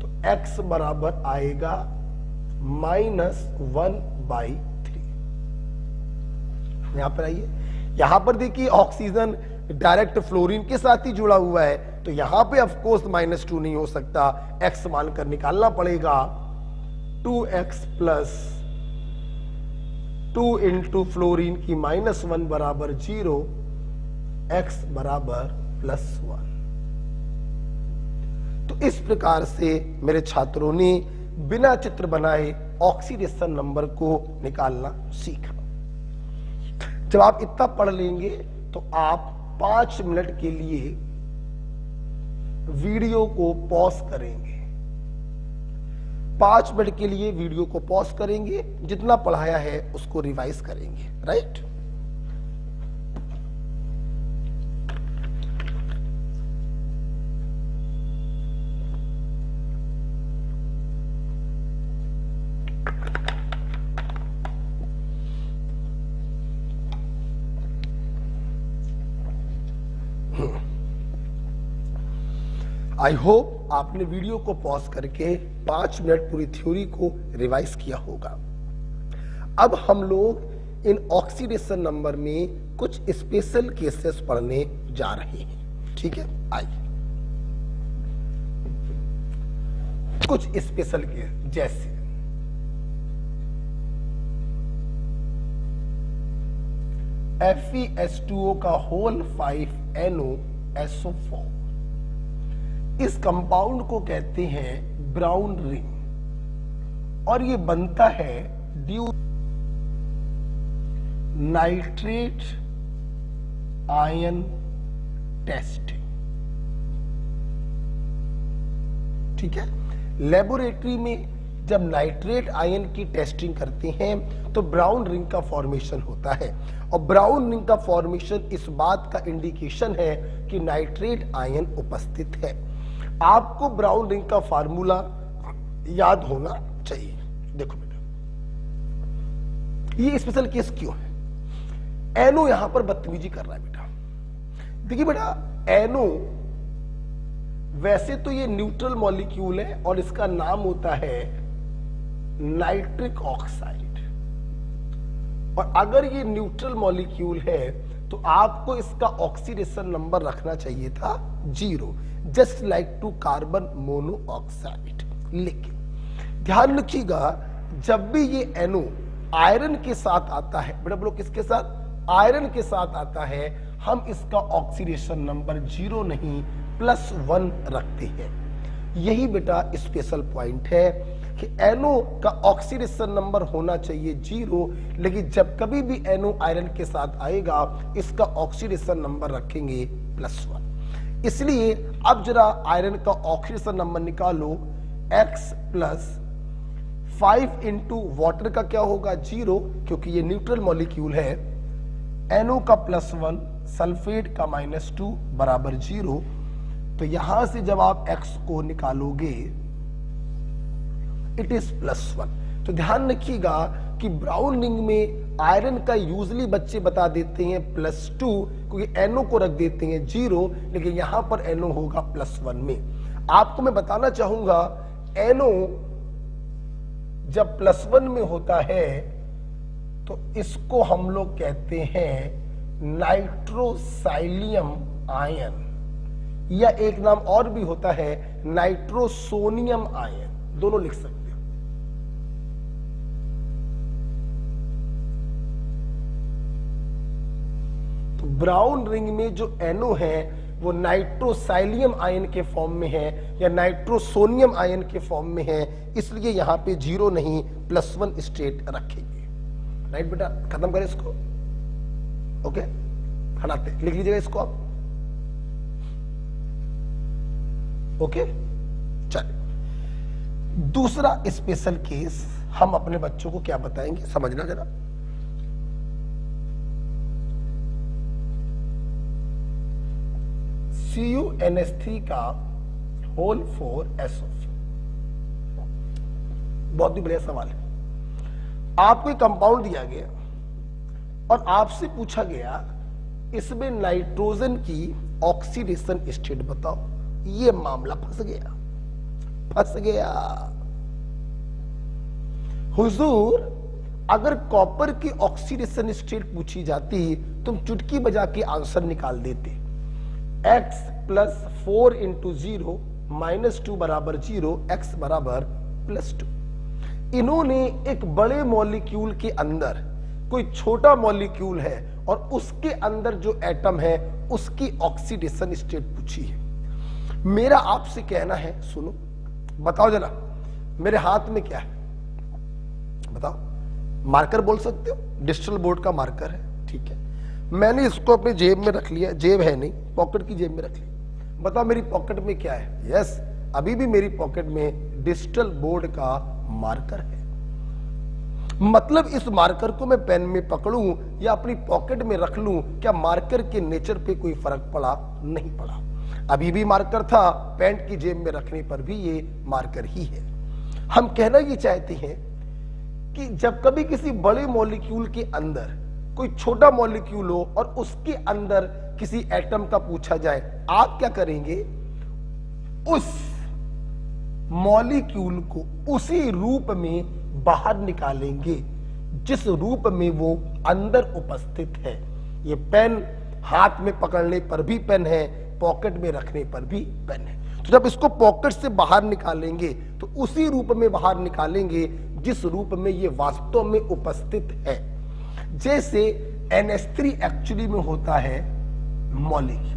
तो X बराबर आएगा -1/3। यहां पर आइए, यहां पर देखिए ऑक्सीजन डायरेक्ट फ्लोरीन के साथ ही जुड़ा हुआ है, तो यहां पे ऑफ कोर्स -2 नहीं हो सकता, X मानकर निकालना पड़ेगा। 2x प्लस 2 इंटू फ्लोरीन की -1 बराबर 0, X बराबर +1। तो इस प्रकार से मेरे छात्रों ने बिना चित्र बनाए ऑक्सीडेशन नंबर को निकालना सीखा। जब आप इतना पढ़ लेंगे तो आप 5 मिनट के लिए वीडियो को पॉज करेंगे। 5 मिनट के लिए वीडियो को पॉज करेंगे, जितना पढ़ाया है उसको रिवाइज करेंगे। राइट? आई होप आपने वीडियो को पॉज करके 5 मिनट पूरी थ्योरी को रिवाइज किया होगा। अब हम लोग इन ऑक्सीडेशन नंबर में कुछ स्पेशल केसेस पढ़ने जा रहे हैं। ठीक है, आइए कुछ स्पेशल केस जैसे FeS2O का होल 5NoSO4। इस कंपाउंड को कहते हैं ब्राउन रिंग और ये बनता है ड्यू नाइट्रेट आयन टेस्टिंग। ठीक है, लेबोरेटरी में जब नाइट्रेट आयन की टेस्टिंग करते हैं तो ब्राउन रिंग का फॉर्मेशन होता है और ब्राउन रिंग का फॉर्मेशन इस बात का इंडिकेशन है कि नाइट्रेट आयन उपस्थित है। आपको ब्राउन रिंग का फार्मूला याद होना चाहिए। देखो बेटा, ये स्पेशल केस क्यों है? एनो यहां पर बदतमीजी कर रहा है बेटा। देखिए बेटा, एनो वैसे तो ये न्यूट्रल मॉलिक्यूल है और इसका नाम होता है नाइट्रिक ऑक्साइड, और अगर ये न्यूट्रल मॉलिक्यूल है तो आपको इसका ऑक्सीडेशन नंबर रखना चाहिए था 0, just like to carbon monoxide. लेकिन ध्यान रखिएगा, जब भी ये एनो आयरन के साथ आता है, बेटा बोलो किसके साथ? आयरन के साथ आता है, हम इसका ऑक्सीडेशन नंबर 0 नहीं +1 रखते हैं। यही बेटा स्पेशल पॉइंट है कि एनो का ऑक्सीडेशन नंबर होना चाहिए 0, लेकिन जब कभी भी एनो आयरन के साथ आएगा इसका ऑक्सीडेशन नंबर रखेंगे +1। इसलिए अब जरा आयरन का ऑक्सीडेशन नंबर निकालो, X + 5 इंटू वाटर का क्या होगा? 0, क्योंकि ये न्यूट्रल मॉलिक्यूल है। एनो का +1, सल्फेट का -2 बराबर 0। तो यहां से जब आप X को निकालोगे इट इज +1। तो ध्यान रखिएगा कि ब्राउन रिंग में आयरन का यूजली बच्चे बता देते हैं +2, क्योंकि एनो को रख देते हैं 0, लेकिन यहां पर एनो होगा +1 में। आपको मैं बताना चाहूंगा, एनो जब +1 में होता है तो इसको हम लोग कहते हैं नाइट्रोसाइलियम आयन, या एक नाम और भी होता है नाइट्रोसोनियम आयन, दोनों लिख सकते हो। तो ब्राउन रिंग में जो एनो है वो नाइट्रोसाइलियम आयन के फॉर्म में है या नाइट्रोसोनियम आयन के फॉर्म में है, इसलिए यहां पे 0 नहीं +1 स्टेट रखेंगे। राइट बेटा, खत्म करें इसको। ओके, हटाते, लिख लीजिएगा इसको आप। ओके, चलिए दूसरा स्पेशल केस हम अपने बच्चों को क्या बताएंगे, समझना जरा। CuNH3 का होल 4SO4। बहुत ही बढ़िया सवाल है। आपको एक कंपाउंड दिया गया और आपसे पूछा गया इसमें नाइट्रोजन की ऑक्सीडेशन स्टेट बताओ। ये मामला फंस गया। हुजूर, अगर कॉपर की ऑक्सीडेशन स्टेट पूछी जाती तुम चुटकी बजा के आंसर निकाल देते। X + 4 × 0 -2 बराबर 0, X बराबर +2। इन्होंने एक बड़े मॉलिक्यूल के अंदर कोई छोटा मॉलिक्यूल है और उसके अंदर जो एटम है उसकी ऑक्सीडेशन स्टेट पूछी है। मेरा आपसे कहना है, सुनो, बताओ जरा, मेरे हाथ में क्या है बताओ? मार्कर बोल सकते हो, डिजिटल बोर्ड का मार्कर है। ठीक है, मैंने इसको अपनी जेब में रख लिया, जेब है नहीं, पॉकेट की जेब में रख लिया। बताओ मेरी पॉकेट में क्या है? यस, अभी भी मेरी पॉकेट में डिजिटल बोर्ड का मार्कर है। मतलब इस मार्कर को मैं पेन में पकड़ूं या अपनी पॉकेट में रख लूं, क्या मार्कर के नेचर पे कोई फर्क पड़ा? नहीं पड़ा। अभी भी मार्कर था, पैंट की जेब में रखने पर भी ये मार्कर ही है। हम कहना ये चाहते हैं कि जब कभी किसी बड़े मॉलिक्यूल के अंदर कोई छोटा मॉलिक्यूल हो और उसके अंदर किसी एटम का पूछा जाए, आप क्या करेंगे? उस मॉलिक्यूल को उसी रूप में बाहर निकालेंगे जिस रूप में वो अंदर उपस्थित है। ये पेन हाथ में पकड़ने पर भी पेन है, पॉकेट में रखने पर भी पेन है। तो जब इसको पॉकेट से बाहर निकालेंगे तो उसी रूप में बाहर निकालेंगे जिस रूप में ये वास्तव में उपस्थित है। जैसे NH3 एक्चुअली में होता है मॉलिक्यूल,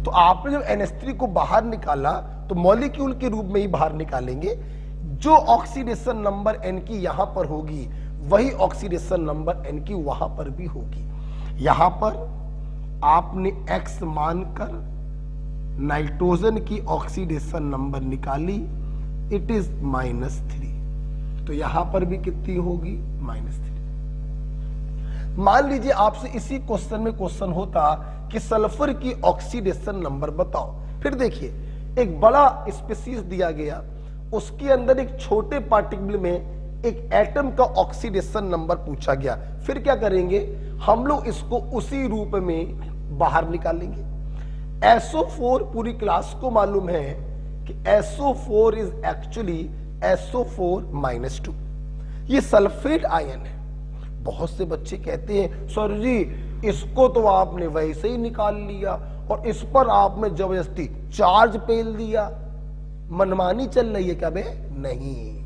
तो आपने जब NH3 को बाहर निकाला तो मॉलिक्यूल के रूप में ही बाहर निकालेंगे। जो ऑक्सीडेशन नंबर N की यहां पर होगी वही ऑक्सीडेशन नंबर N की वहां पर भी होगी। यहां पर आपने X मानकर नाइट्रोजन की ऑक्सीडेशन नंबर निकाली, इट इज -3। तो यहां पर भी कितनी होगी? -3। मान लीजिए आपसे इसी क्वेश्चन में क्वेश्चन होता कि सल्फर की ऑक्सीडेशन नंबर बताओ। फिर देखिए एक बड़ा स्पीशीज दिया गया, उसके अंदर एक छोटे पार्टिकल में एक एटम का ऑक्सीडेशन नंबर पूछा गया। फिर क्या करेंगे हम लोग? इसको उसी रूप में बाहर निकालेंगे। SO4 पूरी क्लास को मालूम है कि SO4 इज एक्चुअली SO4-2। ये सल्फेट आयन है। बहुत से बच्चे कहते हैं सर जी इसको तो आपने वैसे ही निकाल लिया और इस पर आपने जबरदस्ती चार्ज पेल दिया, मनमानी चल रही है क्या बे? नहीं,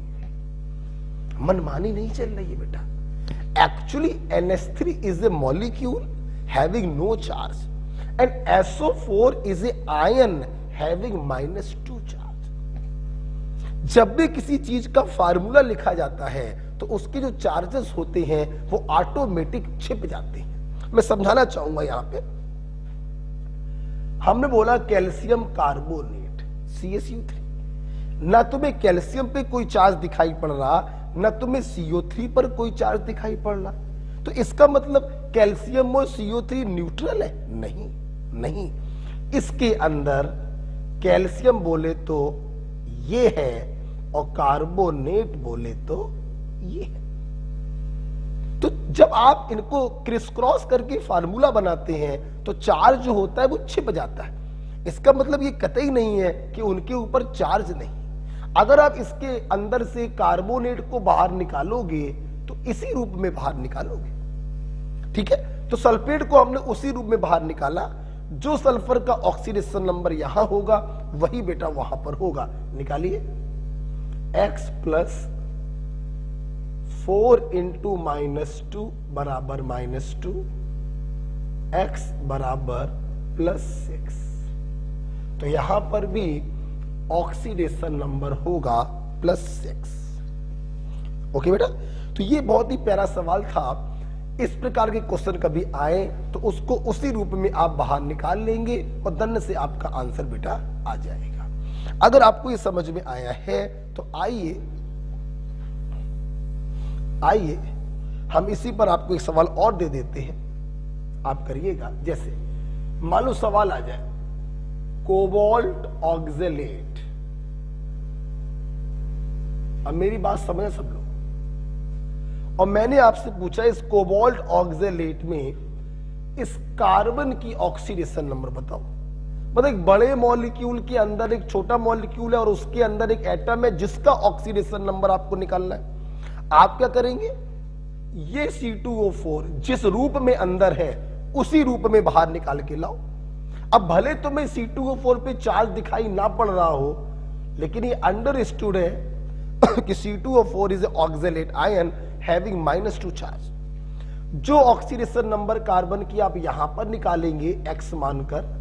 मनमानी नहीं चल रही है बेटा। Actually NH3 is a molecule having no charge and SO4 is a ion having -2 charge। जब भी किसी चीज का फार्मूला लिखा जाता है तो उसके जो चार्जेस होते हैं वो ऑटोमेटिक छिप जाते हैं। मैं समझाना चाहूंगा यहां पे। हमने बोला कैल्शियम कार्बोनेट CaCO3, ना तुम्हें कैल्शियम पे कोई चार्ज दिखाई पड़ रहा, ना तुम्हें CO3 पर कोई चार्ज दिखाई पड़ रहा। तो इसका मतलब कैल्शियम और CO3 न्यूट्रल है? नहीं, नहीं। इसके अंदर कैल्शियम बोले तो ये है और कार्बोनेट बोले तो ये है। तो जब आप इनको क्रिस क्रॉस करके फार्मूला बनाते हैं तो चार्ज जो होता है वो छिप जाता है। इसका मतलब ये कतई नहीं है कि उनके ऊपर चार्ज नहीं। अगर आप इसके अंदर से कार्बोनेट को बाहर निकालोगे तो इसी रूप में बाहर निकालोगे। ठीक है, तो सल्फेट को हमने उसी रूप में बाहर निकाला। जो सल्फर का ऑक्सीडेशन नंबर यहां होगा वही बेटा वहां पर होगा। निकालिए, X + 4 × -2 बराबर -2, X बराबर +6। तो यहां पर भी ऑक्सीडेशन नंबर होगा +6। ओके बेटा, तो ये बहुत ही प्यारा सवाल था। इस प्रकार के क्वेश्चन कभी आए तो उसको उसी रूप में आप बाहर निकाल लेंगे और दन्न से आपका आंसर बेटा आ जाएगा। अगर आपको ये समझ में आया है तो आइए हम इसी पर आपको एक सवाल और दे देते हैं, आप करिएगा। जैसे मान लो सवाल आ जाए कोबाल्ट ऑक्सलेट। अब मेरी बात समझे सब लोग, और मैंने आपसे पूछा इस कोबाल्ट ऑक्सलेट में इस कार्बन की ऑक्सीडेशन नंबर बताओ। मतलब एक बड़े मॉलिक्यूल के अंदर एक छोटा मॉलिक्यूल है और उसके अंदर एक एटम है जिसका ऑक्सीडेशन नंबर आपको निकालना है। आप क्या करेंगे? ये C2O4 जिस रूप में अंदर है उसी रूप में बाहर निकाल के लाओ। अब भले तुम्हें C2O4 पे चार्ज दिखाई ना पड़ रहा हो, लेकिन ये अंडरस्टूड है कि C2O4 is oxalate ion having -2 charge. जो ऑक्सीडेशन नंबर कार्बन की आप यहां पर निकालेंगे X मानकर,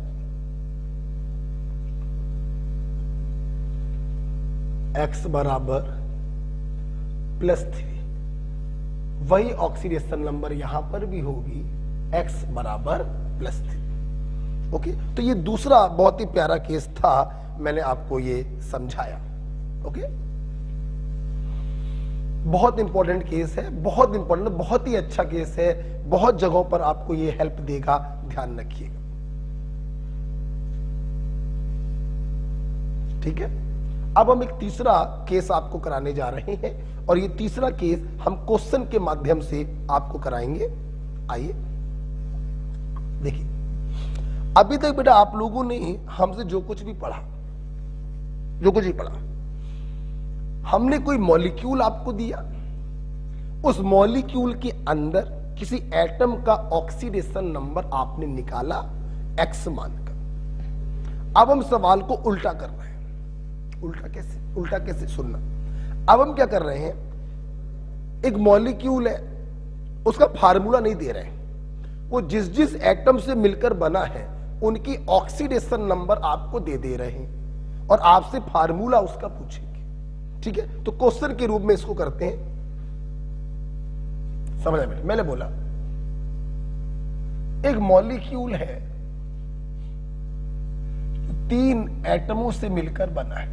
X बराबर +3, वही ऑक्सीडेशन नंबर यहां पर भी होगी X बराबर +3। ओके, तो ये दूसरा बहुत ही प्यारा केस था, मैंने आपको ये समझाया। ओके, बहुत इंपॉर्टेंट केस है, बहुत इंपॉर्टेंट, बहुत ही अच्छा केस है, बहुत जगहों पर आपको ये हेल्प देगा, ध्यान रखिएगा। ठीक है, अब हम एक तीसरा केस आपको कराने जा रहे हैं और ये तीसरा केस हम क्वेश्चन के माध्यम से आपको कराएंगे। आइए देखिए, अभी तक बेटा आप लोगों ने हमसे जो कुछ भी पढ़ा जो कुछ भी पढ़ा, हमने कोई मॉलिक्यूल आपको दिया, उस मॉलिक्यूल के अंदर किसी एटम का ऑक्सीडेशन नंबर आपने निकाला एक्स मानकर। अब हम सवाल को उल्टा कर रहे हैं। उल्टा कैसे सुनना। अब हम क्या कर रहे हैं, एक मॉलिक्यूल है, उसका फार्मूला नहीं दे रहे हैं, वो जिस जिस एटम से मिलकर बना है उनकी ऑक्सीडेशन नंबर आपको दे रहे हैं और आपसे फार्मूला उसका पूछेंगे। ठीक है, तो क्वेश्चन के रूप में इसको करते हैं। समझ में? मैंने बोला एक मॉलिक्यूल है, 3 एटमों से मिलकर बना है,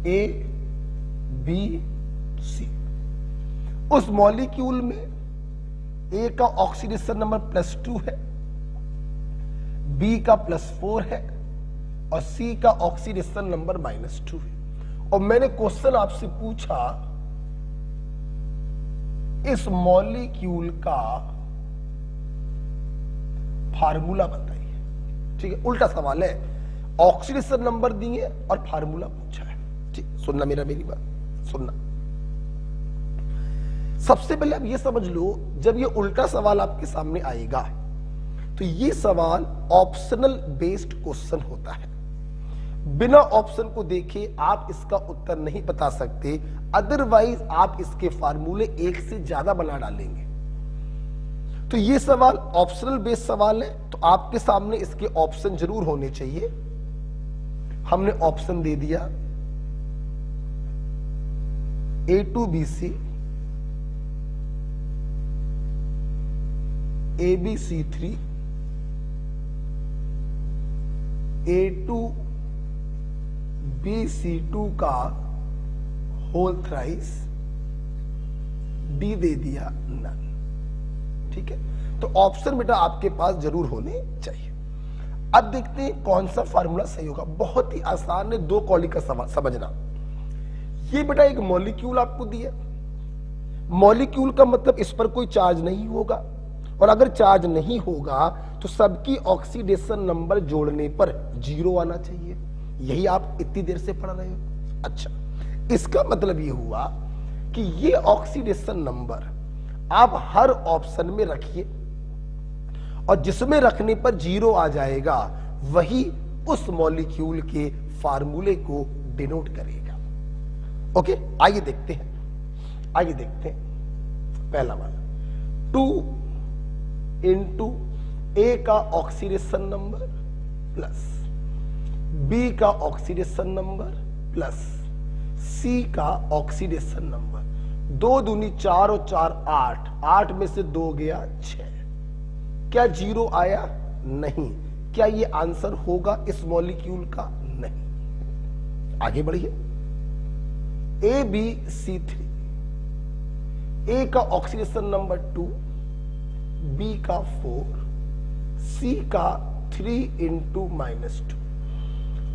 ए बी सी। उस मॉलिक्यूल में ए का ऑक्सीडेशन नंबर +2 है, बी का +4 है और सी का ऑक्सीडेशन नंबर -2 है। और मैंने क्वेश्चन आपसे पूछा इस मॉलिक्यूल का फार्मूला बताइए। ठीक है, उल्टा सवाल है, ऑक्सीडेशन नंबर दिए और फार्मूला पूछा है। ठीक, सुनना मेरी बात सुनना। सबसे पहले आप ये समझ लो, जब ये उल्टा सवाल आपके सामने आएगा तो ये सवाल ऑप्शनल बेस्ड क्वेश्चन होता है। बिना ऑप्शन को देखे आप इसका उत्तर नहीं बता सकते, अदरवाइज आप इसके फार्मूले एक से ज्यादा बना डालेंगे। तो ये सवाल ऑप्शनल बेस्ड सवाल है, तो आपके सामने इसके ऑप्शन जरूर होने चाहिए। हमने ऑप्शन दे दिया A2BC, ABC3, A2BC2 का होल थ्राइस, डी दे दिया नल। ठीक है, तो ऑप्शन बेटा आपके पास जरूर होने चाहिए। अब देखते हैं कौन सा फार्मूला सही होगा। बहुत ही आसान है, 2 कॉली का समझना। ये बेटा एक मॉलिक्यूल आपको दिया, मॉलिक्यूल का मतलब इस पर कोई चार्ज नहीं होगा, और अगर चार्ज नहीं होगा तो सबकी ऑक्सीडेशन नंबर जोड़ने पर 0 आना चाहिए। यही आप इतनी देर से पढ़ रहे हो। अच्छा, इसका मतलब ये हुआ कि ये ऑक्सीडेशन नंबर आप हर ऑप्शन में रखिए और जिसमें रखने पर 0 आ जाएगा वही उस मॉलिक्यूल के फार्मूले को डिनोट करेगा। ओके, आइए देखते हैं। पहला वाला 2 इंटू ए का ऑक्सीडेशन नंबर प्लस बी का ऑक्सीडेशन नंबर प्लस सी का ऑक्सीडेशन नंबर। 2 दूनी 4 और 4 8, 8 में से 2 गया 6। क्या 0 आया? नहीं। क्या ये आंसर होगा इस मॉलिक्यूल का? नहीं। आगे बढ़िए। ABC3, ए का ऑक्सीडेशन नंबर 2, बी का 4, सी का 3 इंटू -2।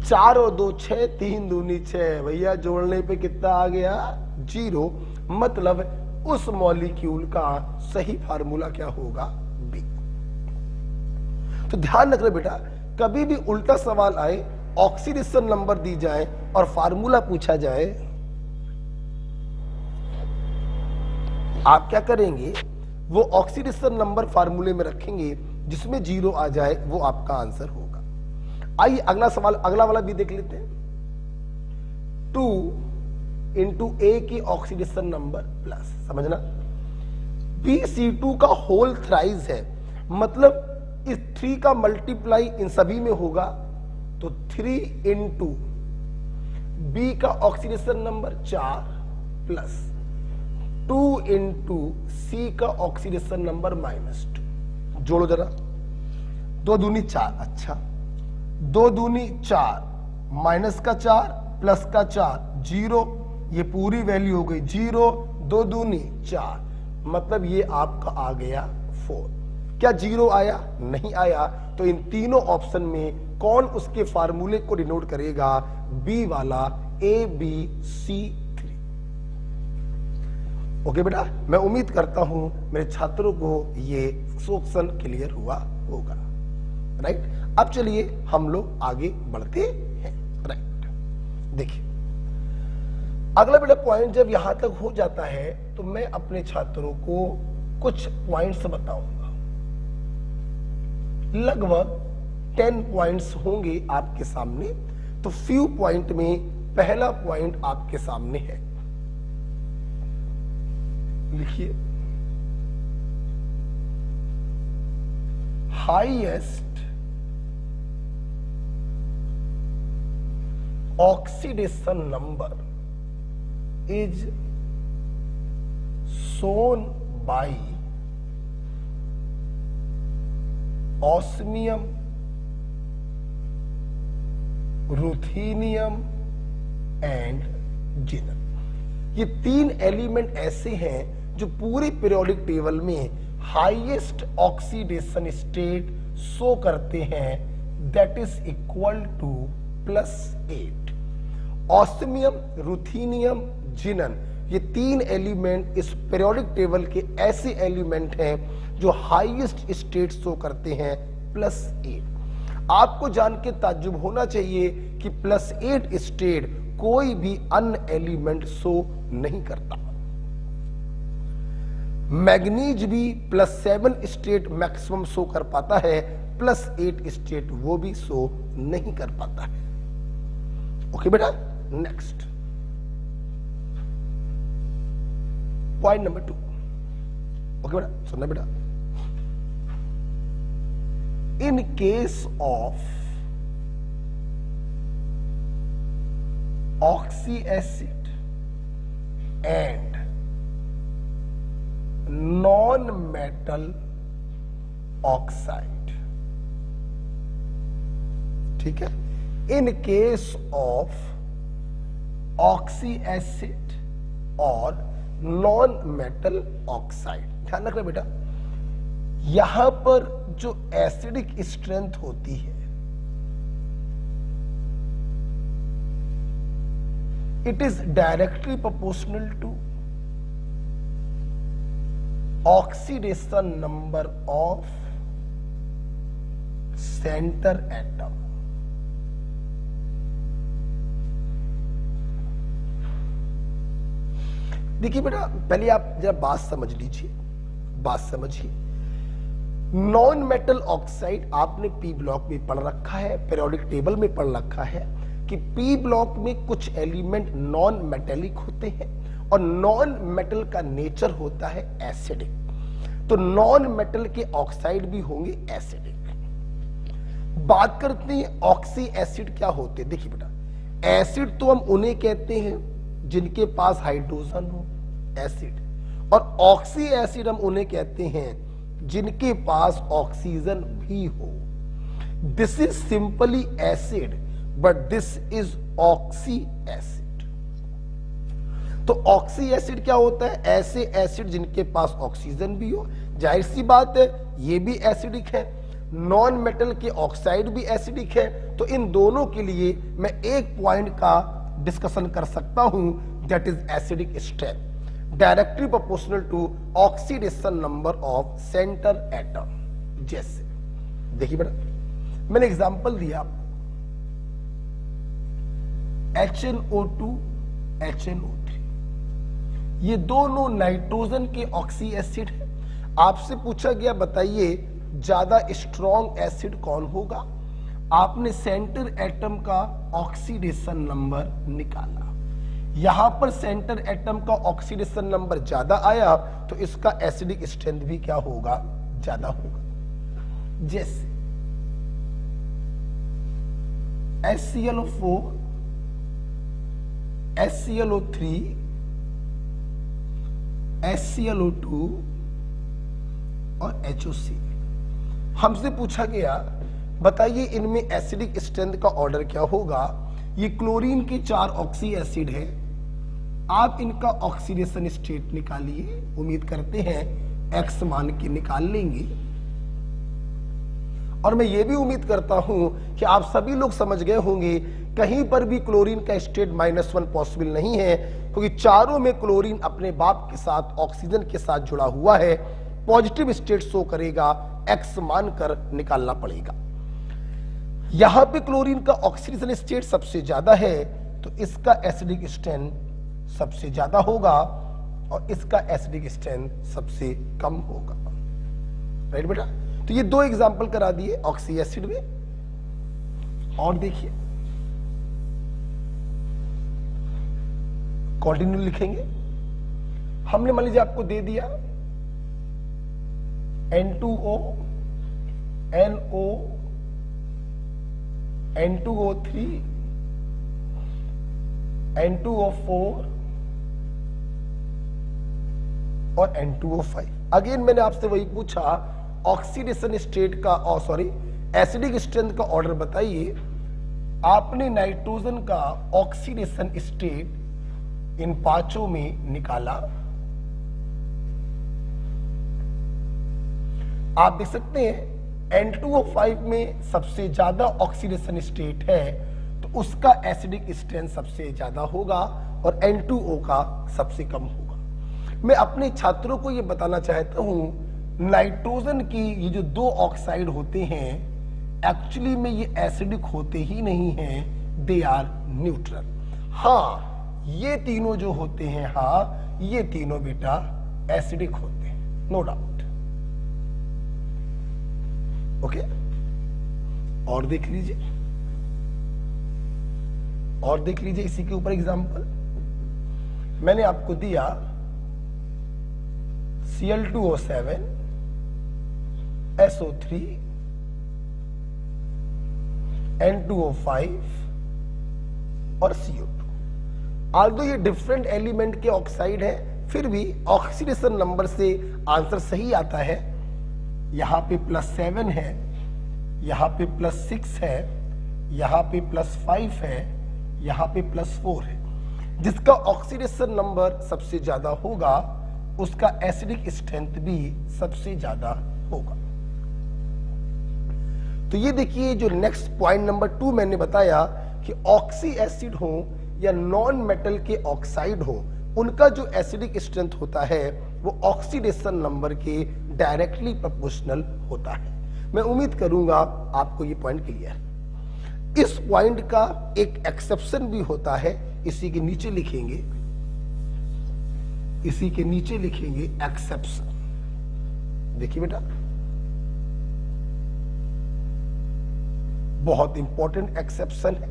4 और 2 6, 3 दूनी 6। भैया जोड़ने पे कितना आ गया? 0। मतलब उस मॉलिक्यूल का सही फार्मूला क्या होगा? बी। तो ध्यान रखना बेटा, कभी भी उल्टा सवाल आए, ऑक्सीडेशन नंबर दी जाए और फार्मूला पूछा जाए, आप क्या करेंगे? वो ऑक्सीडेशन नंबर फार्मूले में रखेंगे, जिसमें 0 आ जाए वो आपका आंसर होगा। आइए अगला सवाल, अगला वाला भी देख लेते हैं। 2 इंटू ए की ऑक्सीडेशन नंबर प्लस, समझना, BC2 का होल थ्राइस है, मतलब इस 3 का मल्टीप्लाई इन सभी में होगा, तो 3 इंटू बी का ऑक्सीडेशन नंबर 4 प्लस 2 इंटू सी का ऑक्सीडेशन नंबर -2। जोड़ो जरा, 2 दूनी 4। अच्छा, 2 दूनी 4, माइनस का 4 प्लस का 4, 0। ये पूरी वैल्यू हो गई 0। 2 दूनी 4, मतलब ये आपका आ गया 4। क्या 0 आया? नहीं आया। तो इन तीनों ऑप्शन में कौन उसके फार्मूले को डिनोट करेगा? बी वाला, ABC3। ओके बेटा, मैं उम्मीद करता हूं मेरे छात्रों को ये क्वेश्चन क्लियर हुआ होगा। राइट, अब चलिए हम लोग आगे बढ़ते हैं। राइट, देखिए, अगला बेटा पॉइंट जब यहां तक हो जाता है तो मैं अपने छात्रों को कुछ पॉइंट्स बताऊंगा। लगभग 10 पॉइंट्स होंगे आपके सामने। तो फ्यू पॉइंट में पहला पॉइंट आपके सामने है, लिखिए, highest oxidation number is shown by osmium, ruthenium and xenon. ये 3 एलिमेंट ऐसे हैं जो पूरे पीरियोडिक टेबल में हाईएस्ट ऑक्सीडेशन स्टेट शो करते हैं, that is equal to +8। Osmium, ruthenium, xenon, ये 3 एलिमेंट इस पीरियोडिक टेबल के ऐसे एलिमेंट हैं जो हाईएस्ट स्टेट शो करते हैं +8। आपको जान के ताज्जुब होना चाहिए कि +8 स्टेट कोई भी अन्य एलिमेंट शो नहीं करता। मैग्नीज भी +7 स्टेट मैक्सिमम शो कर पाता है, +8 स्टेट वो भी शो नहीं कर पाता है। ओके बेटा, नेक्स्ट पॉइंट नंबर 2। ओके बेटा, सुनना बेटा, in case of oxy acid and non-metal oxide, ठीक है, in case of oxy acid और नॉन मेटल ऑक्साइड, ध्यान रखना बेटा, यहां पर जो एसिडिक स्ट्रेंथ होती है it is directly proportional to oxidation number of center atom। देखिए बेटा, पहले आप जरा बात समझ लीजिए, बात समझिए। नॉन मेटल ऑक्साइड आपने पी ब्लॉक में पढ़ रखा है, पीरियोडिक टेबल में पढ़ रखा है कि पी ब्लॉक में कुछ एलिमेंट नॉन मेटेलिक होते हैं और नॉन मेटल का नेचर होता है एसिडिक। तो नॉन मेटल के ऑक्साइड भी होंगे एसिडिक। बात करते हैं ऑक्सी एसिड क्या होते हैं। देखिए बेटा, एसिड तो हम उन्हें कहते हैं जिनके पास हाइड्रोजन हो, एसिड, और ऑक्सी एसिड हम उन्हें कहते हैं जिनके पास ऑक्सीजन भी हो। This is simply acid but this is oxy acid. तो ऑक्सी एसिड क्या होता है? ऐसे एसिड जिनके पास ऑक्सीजन भी हो। जाहिर सी बात है ये भी एसिडिक है, नॉन मेटल के ऑक्साइड भी एसिडिक है। तो इन दोनों के लिए मैं एक पॉइंट का डिस्कशन कर सकता हूं, that is acidic strength directly proportional to oxidation number of centre atom. जैसे देखिए बेटा, मैंने एग्जांपल दिया HNO2, HNO3, ये दोनों नाइट्रोजन के ऑक्सी एसिड है। आपसे पूछा गया बताइए ज्यादा स्ट्रॉन्ग एसिड कौन होगा? आपने सेंटर एटम का ऑक्सीडेशन नंबर निकाला, यहां पर सेंटर एटम का ऑक्सीडेशन नंबर ज्यादा आया तो इसका एसिडिक स्ट्रेंथ भी क्या होगा? ज्यादा होगा। जैसे HClO4, HClO3, HClO2 और HOC। हमसे पूछा गया बताइए इनमें एसिडिक स्ट्रेंथ का ऑर्डर क्या होगा? ये क्लोरीन के 4 ऑक्सी एसिड है, आप इनका ऑक्सीडेशन स्टेट निकालिए। उम्मीद करते हैं X मान के निकाल लेंगे, और मैं ये भी उम्मीद करता हूं कि आप सभी लोग समझ गए होंगे कहीं पर भी क्लोरीन का स्टेट -1 पॉसिबल नहीं है, क्योंकि चारों में क्लोरीन अपने बाप के साथ ऑक्सीजन के साथ जुड़ा हुआ है। पॉजिटिव स्टेट शो करेगा, X मानकर निकालना पड़ेगा। यहां पे क्लोरीन का ऑक्सीडेशन स्टेट सबसे ज्यादा है, तो इसका एसिडिक स्ट्रेंथ सबसे ज्यादा होगा और इसका एसिडिक स्ट्रेंथ सबसे कम होगा। राइट बेटा? तो ये दो एग्जांपल करा दिए ऑक्सी एसिड में। और देखिए कंटिन्यू लिखेंगे। हमने मान लीजिए आपको दे दिया N2O, NO, N2O3, N2O4 और N2O5। अगेन मैंने आपसे वही पूछा ऑक्सीडेशन स्टेट का एसिडिक स्ट्रेंथ का ऑर्डर बताइए। आपने नाइट्रोजन का ऑक्सीडेशन स्टेट इन पांचों में निकाला। आप देख सकते हैं N2O5 में सबसे ज्यादा ऑक्सीडेशन स्टेट है तो उसका एसिडिक स्ट्रेंथ सबसे ज्यादा होगा और N2O का सबसे कम होगा। मैं अपने छात्रों को यह बताना चाहता हूं नाइट्रोजन की ये जो दो ऑक्साइड होते हैं एक्चुअली में ये एसिडिक होते ही नहीं हैं, दे आर न्यूट्रल। हाँ ये तीनों जो होते हैं, हाँ ये तीनों बेटा एसिडिक होते हैं, नो डाउट। ओके और देख लीजिए, इसी के ऊपर एग्जांपल मैंने आपको दिया Cl2O7 SO3 N2O5 और CO2। आल्दो ये डिफरेंट एलिमेंट के ऑक्साइड है फिर भी ऑक्सीडेशन नंबर से आंसर सही आता है। यहां पे +7 है, यहां पे +6 है, यहां पे +5 है, यहां पे +4 है। जिसका ऑक्सीडेशन नंबर सबसे ज्यादा होगा उसका एसिडिक स्ट्रेंथ भी सबसे ज्यादा होगा। तो ये देखिए जो नेक्स्ट पॉइंट नंबर 2 मैंने बताया कि ऑक्सी एसिड हो या नॉन मेटल के ऑक्साइड हो, उनका जो एसिडिक स्ट्रेंथ होता है वो ऑक्सीडेशन नंबर के डायरेक्टली प्रोपोर्शनल होता है। मैं उम्मीद करूंगा आपको ये पॉइंट क्लियर है। इस पॉइंट का एक एक्सेप्शन भी होता है, इसी के नीचे लिखेंगे, एक्सेप्शन। देखिए बेटा बहुत इंपॉर्टेंट एक्सेप्शन है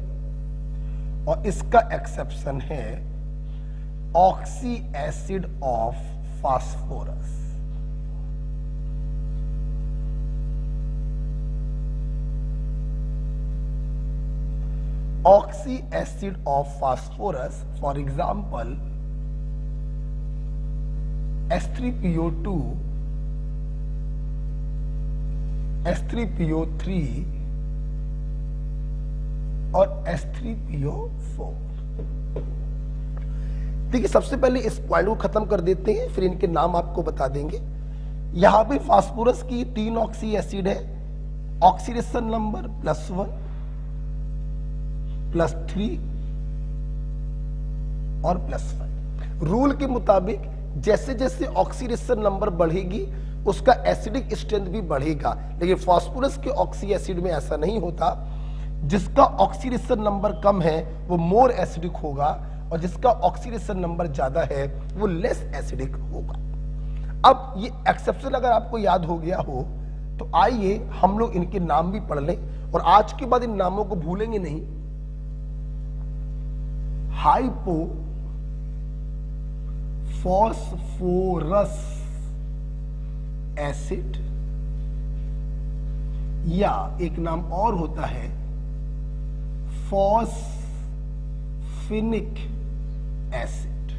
और इसका एक्सेप्शन है oxy acid of phosphorus. Oxy acid of phosphorus, for example S3PO2, S3PO3 और S3PO4। देखिए सबसे पहले इस पॉइंट को खत्म कर देते हैं, फिर इनके नाम आपको बता देंगे। यहां पे फास्फोरस की 3 ऑक्सी एसिड है, ऑक्सीडेशन नंबर +1, +3 और +5। रूल के मुताबिक जैसे जैसे ऑक्सीडेशन नंबर बढ़ेगी उसका एसिडिक स्ट्रेंथ भी बढ़ेगा, लेकिन फास्फोरस के ऑक्सी एसिड में ऐसा नहीं होता। जिसका ऑक्सीडेशन नंबर कम है वो मोर एसिडिक होगा और जिसका ऑक्सीडेशन नंबर ज्यादा है वो लेस एसिडिक होगा। अब ये एक्सेप्शन अगर आपको याद हो गया हो तो आइए हम लोग इनके नाम भी पढ़ लें और आज के बाद इन नामों को भूलेंगे नहीं। हाइपो फॉस्फोरस एसिड या एक नाम और होता है फॉस्फिनिक एसिड।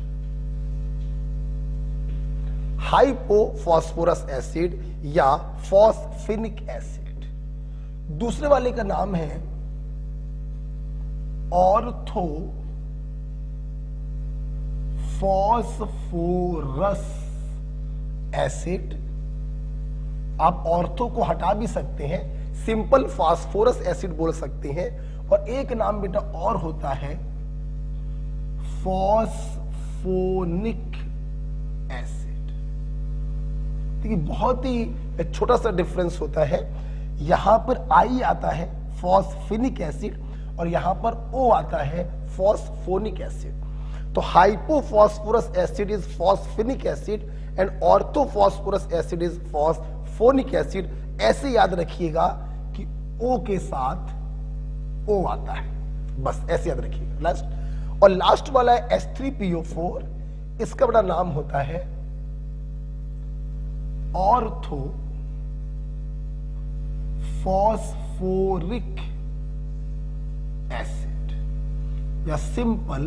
हाइपोफॉस्फोरस एसिड या फॉस्फिनिक एसिड। दूसरे वाले का नाम है ऑर्थो फॉस्फोरस एसिड। आप ऑर्थो को हटा भी सकते हैं, सिंपल फास्फोरस एसिड बोल सकते हैं। और एक नाम बेटा और होता है फॉस्फोनिक एसिड। देखिए बहुत ही छोटा सा डिफरेंस होता है, यहां पर आई आता है फॉस्फिनिक एसिड और यहां पर O आता है फॉस्फोनिक एसिड। तो hypophosphorous acid is phosphinic acid and orthophosphorous acid is phosphonic acid. ऐसे याद रखिएगा कि O के साथ O आता है, बस ऐसे याद रखिएगा। लास्ट, और लास्ट वाला है H3PO4, इसका बड़ा नाम होता है ऑर्थो फॉस्फोरिक एसिड या सिंपल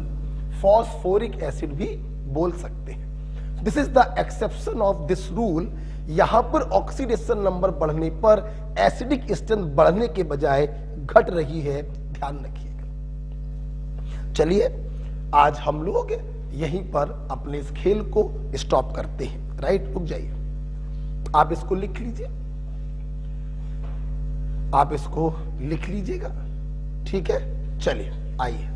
फॉस्फोरिक एसिड भी बोल सकते हैं। This is the exception of this rule. यहां पर ऑक्सीडेशन नंबर बढ़ने पर एसिडिक स्ट्रेंथ बढ़ने के बजाय घट रही है, ध्यान रखिएगा। चलिए आज हम लोग यहीं पर अपने इस खेल को स्टॉप करते हैं। राइट, रुक जाइए, आप इसको लिख लीजिए, आप इसको लिख लीजिएगा, ठीक है। चलिए आइए,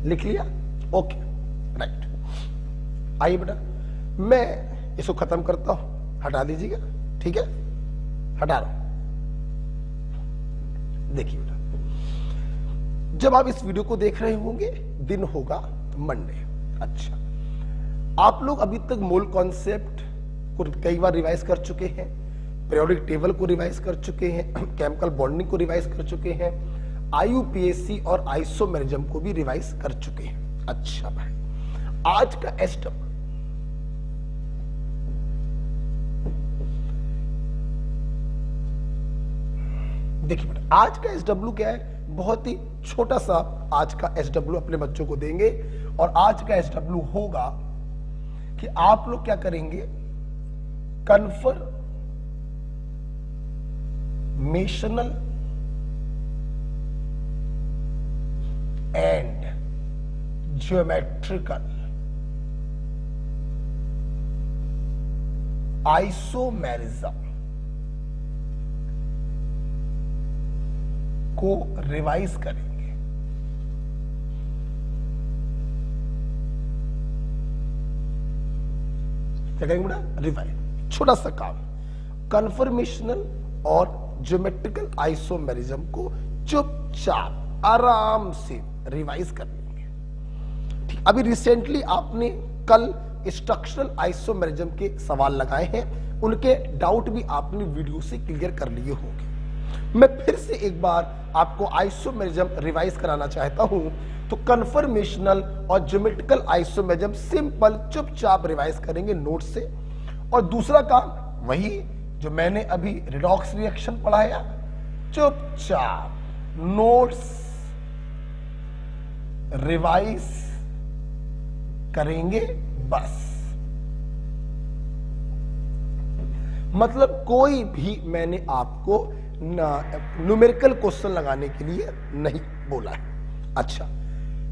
लिख लिया, ओके राइट। आइए बेटा, मैं इसको खत्म करता हूं, हटा दीजिएगा, ठीक है, हटा रहा हूं। देखिए बेटा, जब आप इस वीडियो को देख रहे होंगे दिन होगा मंडे। अच्छा, आप लोग अभी तक मोल कॉन्सेप्ट को कई बार रिवाइज कर चुके हैं, पीरियोडिक टेबल को रिवाइज कर चुके हैं, केमिकल बॉन्डिंग को रिवाइज कर चुके हैं, IUPAC और आइसोमेरिज्म को भी रिवाइज कर चुके हैं। अच्छा भाई, आज का एस्टम देखिए बेटा, आज का SW क्या है, बहुत ही छोटा सा आज का SW अपने बच्चों को देंगे। और आज का SW होगा कि आप लोग क्या करेंगे, कन्फर्मेशनल एंड ज्योमेट्रिकल आइसोमेरिज्म को रिवाइज करेंगे। क्या करेंगे बेटा, रिवाइज, छोटा सा काम, कन्फर्मेशनल और ज्योमेट्रिकल आइसोमेरिज्म को चुपचाप आराम से रिवाइज कर लेंगे। ठीक, अभी रिसेंटली आपने कल स्ट्रक्चरल आइसोमेरिज्म के सवाल लगाए हैं, उनके डाउट भी आपने वीडियो से क्लियर कर लिए होंगे। मैं फिर से एक बार आपको आइसोमेरिज्म रिवाइज कराना चाहता हूं, तो कन्फर्मेशनल और ज्योमेट्रिकल आइसोमेरिज्म सिंपल चुपचाप रिवाइज करेंगे नोट से। और दूसरा काम वही जो मैंने अभी रिडॉक्स रिएक्शन पढ़ाया, चुपचाप नोट्स रिवाइज करेंगे बस। मतलब कोई भी मैंने आपको न्यूमेरिकल क्वेश्चन लगाने के लिए नहीं बोला है। अच्छा,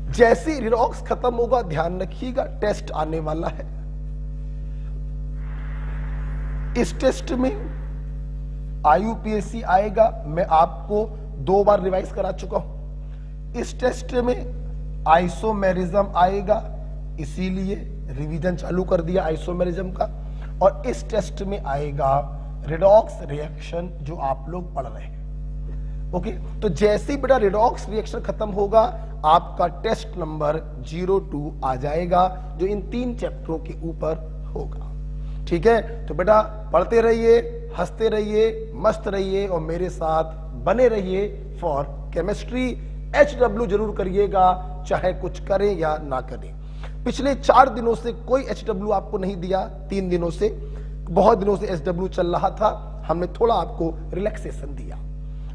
जैसे रिडॉक्स खत्म होगा, ध्यान रखिएगा टेस्ट आने वाला है। इस टेस्ट में IUPAC आएगा, मैं आपको 2 बार रिवाइज करा चुका हूं। इस टेस्ट में आइसोमेरिज्म आएगा, इसीलिए रिवीजन चालू कर दिया आइसोमेरिज्म का। और इस टेस्ट में आएगा रिडॉक्स रिएक्शन जो आप लोग पढ़ रहे हैं। ओके, तो जैसे ही बेटा रिडॉक्स रिएक्शन खत्म होगा, आपका टेस्ट नंबर 02 आ जाएगा, जो इन 3 चैप्टरों के ऊपर होगा। ठीक है, तो बेटा पढ़ते रहिए, हंसते रहिए, मस्त रहिए और मेरे साथ बने रहिए फॉर केमिस्ट्री। HW जरूर करिएगा, चाहे कुछ करें या ना करें। पिछले 4 दिनों से कोई HW आपको नहीं दिया, 3 दिनों से, बहुत दिनों से SW चल रहा था, हमने थोड़ा आपको रिलैक्सेशन दिया।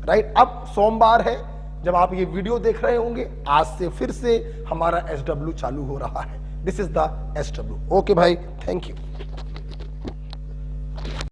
राइट, अब सोमवार है, जब आप ये वीडियो देख रहे होंगे, आज से फिर से हमारा SW चालू हो रहा है। This is the SW। Okay भाई, थैंक यू।